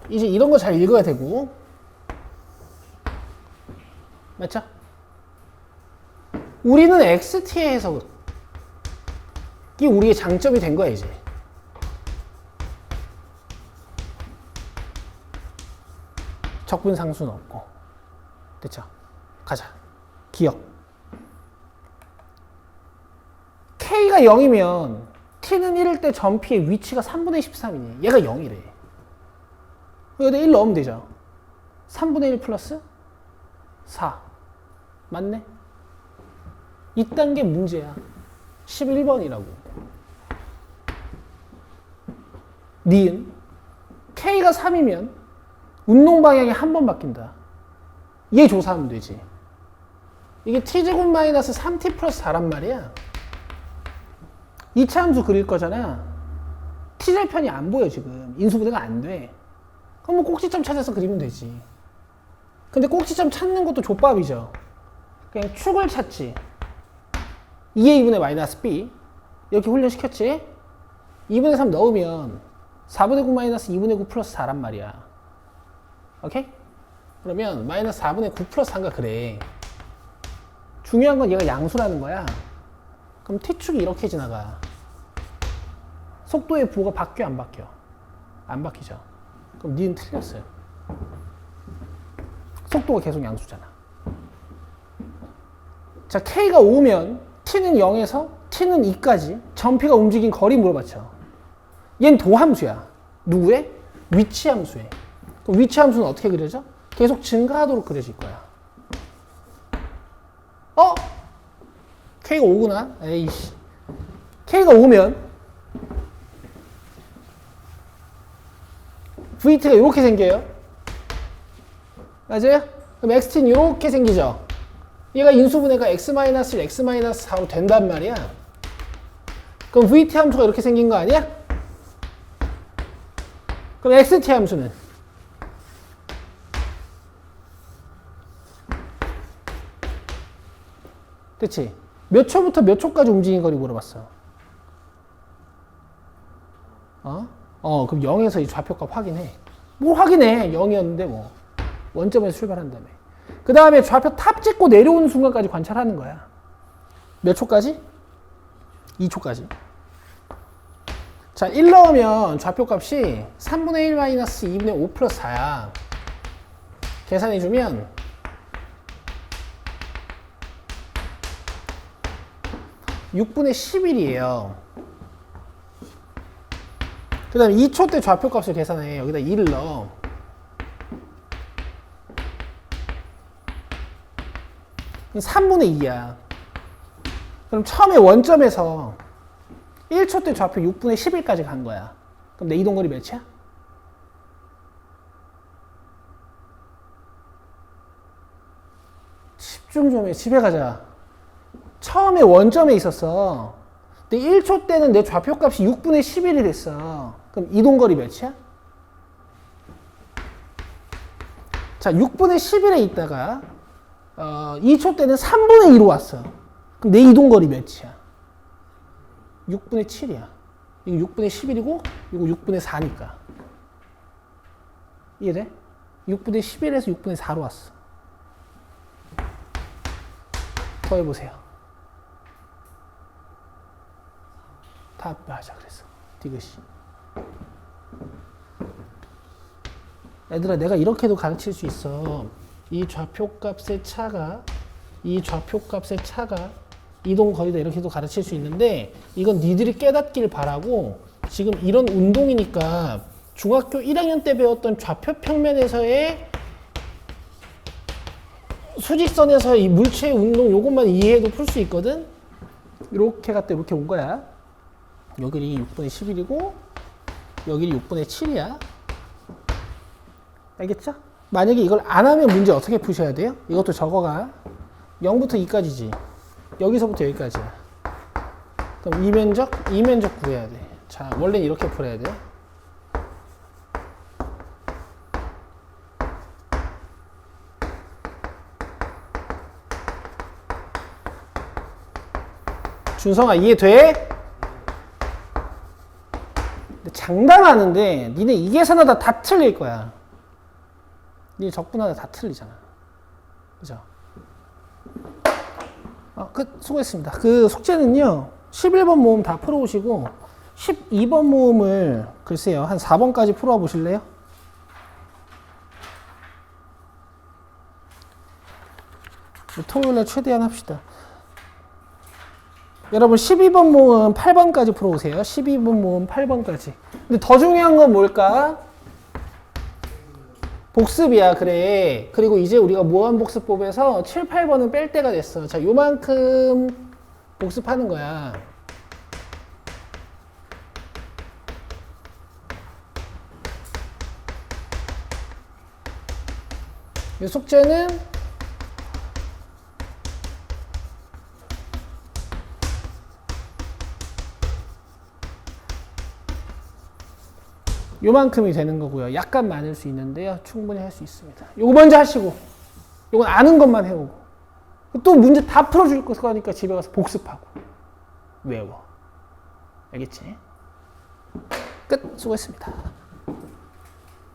이제 이런 거 잘 읽어야 되고, 맞죠? 우리는 XT의 해석이 우리의 장점이 된 거야, 이제. 적분 상수는 없고. 됐죠? 가자. 기억. K가 0이면 T는 1일 때 전피의 위치가 3분의 13이니 얘가 0이래. 여기다 1 넣으면 되죠. 3분의 1 플러스 4. 맞네? 이딴 게 문제야. 11번이라고. 니은 K가 3이면 운동 방향이 한 번 바뀐다. 얘 조사하면 되지. 이게 t제곱 마이너스 3t 플러스 4란 말이야. 2차 함수 그릴 거잖아. t절편이 안 보여 지금. 인수분해가 안 돼. 그럼 뭐 꼭지점 찾아서 그리면 되지. 근데 꼭지점 찾는 것도 족밥이죠. 그냥 축을 찾지. 2의 2분의 마이너스 b 이렇게 훈련시켰지. 2분의 3 넣으면 4분의 9 마이너스 2분의 9 플러스 4란 말이야. 오케이? 그러면 마이너스 4분의 9 플러스 3가 그래. 중요한 건 얘가 양수라는 거야. 그럼 t축이 이렇게 지나가. 속도의 부호가 바뀌어 안 바뀌어? 안 바뀌죠. 그럼 니은 틀렸어요. 속도가 계속 양수잖아. 자, K가 5면 T는 0에서 T는 2까지 전피가 움직인 거리 물어봤죠. 얘는 도함수야. 누구의? 위치함수에. 그럼 위치함수는 어떻게 그려져? 계속 증가하도록 그려질 거야. K가 5구나? 에이씨. K가 5면 VT가 이렇게 생겨요. 맞아요? 그럼 XT는 이렇게 생기죠. 얘가 인수분해가 X-1, X-4로 된단 말이야. 그럼 VT 함수가 이렇게 생긴 거 아니야? 그럼 XT 함수는? 그치? 몇 초부터 몇 초까지 움직인 거리 물어봤어. 그럼 0에서 이 좌표값 확인해. 뭘 확인해? 0이었는데 뭐. 원점에서 출발한 다음에. 그 다음에 좌표 탑 찍고 내려오는 순간까지 관찰하는 거야. 몇 초까지? 2초까지. 자, 1 넣으면 좌표 값이 3분의 1 마이너스 2분의 5 플러스 4야. 계산해주면 6분의 11이에요. 그 다음에 2초 때 좌표 값을 계산해. 여기다 2를 넣어. 그럼 3분의 2야. 그럼 처음에 원점에서 1초 때 좌표 6분의 11까지 간 거야. 그럼 내 이동거리 몇이야? 집중 좀 해. 집에 가자. 처음에 원점에 있었어. 근데 1초 때는 내 좌표값이 6분의 11이 됐어. 그럼 이동거리 몇이야? 자, 6분의 11에 있다가 2초 때는 3분의 2로 왔어. 그럼 내 이동거리 몇이야? 6분의 7이야. 이거 6분의 11이고 이거 6분의 4니까. 이해돼? 6분의 11에서 6분의 4로 왔어. 더 해보세요. 다 하자 그랬어. 디귿이. 얘들아, 내가 이렇게도 가르칠 수 있어. 이 좌표값의 차가 이동 거리다 이렇게도 가르칠 수 있는데, 이건 니들이 깨닫길 바라고. 지금 이런 운동이니까 중학교 1학년 때 배웠던 좌표 평면에서의 수직선에서 이 물체의 운동 요것만 이해해도 풀 수 있거든. 이렇게 갔다 이렇게 온 거야. 여기 6분의 11이고 여기 6분의 7이야. 알겠죠? 만약에 이걸 안 하면 문제 어떻게 푸셔야 돼요? 이것도 적어가. 0부터 2까지지. 여기서부터 여기까지야. 그럼 이면적 구해야 돼. 자, 원래는 이렇게 풀어야 돼. 준성아, 이해돼? 근데 장담하는데 니네 이 계산하다 다 틀릴 거야. 니네 적분하다 다 틀리잖아. 그죠? 끝. 수고했습니다. 그 숙제는요, 11번 모음 다 풀어오시고 12번 모음을 글쎄요, 한 4번까지 풀어 보실래요? 토요일에 최대한 합시다. 여러분 12번 모음 8번까지 풀어오세요. 12번 모음 8번까지. 근데 더 중요한 건 뭘까? 복습이야. 그래. 그리고 이제 우리가 무한복습법에서 7, 8번은 뺄 때가 됐어. 자, 요만큼 복습하는 거야. 이 숙제는 요만큼이 되는 거고요. 약간 많을 수 있는데요. 충분히 할 수 있습니다. 요거 먼저 하시고, 요건 아는 것만 해오고, 또 문제 다 풀어줄 거니까 집에 가서 복습하고, 외워. 알겠지? 끝. 수고했습니다.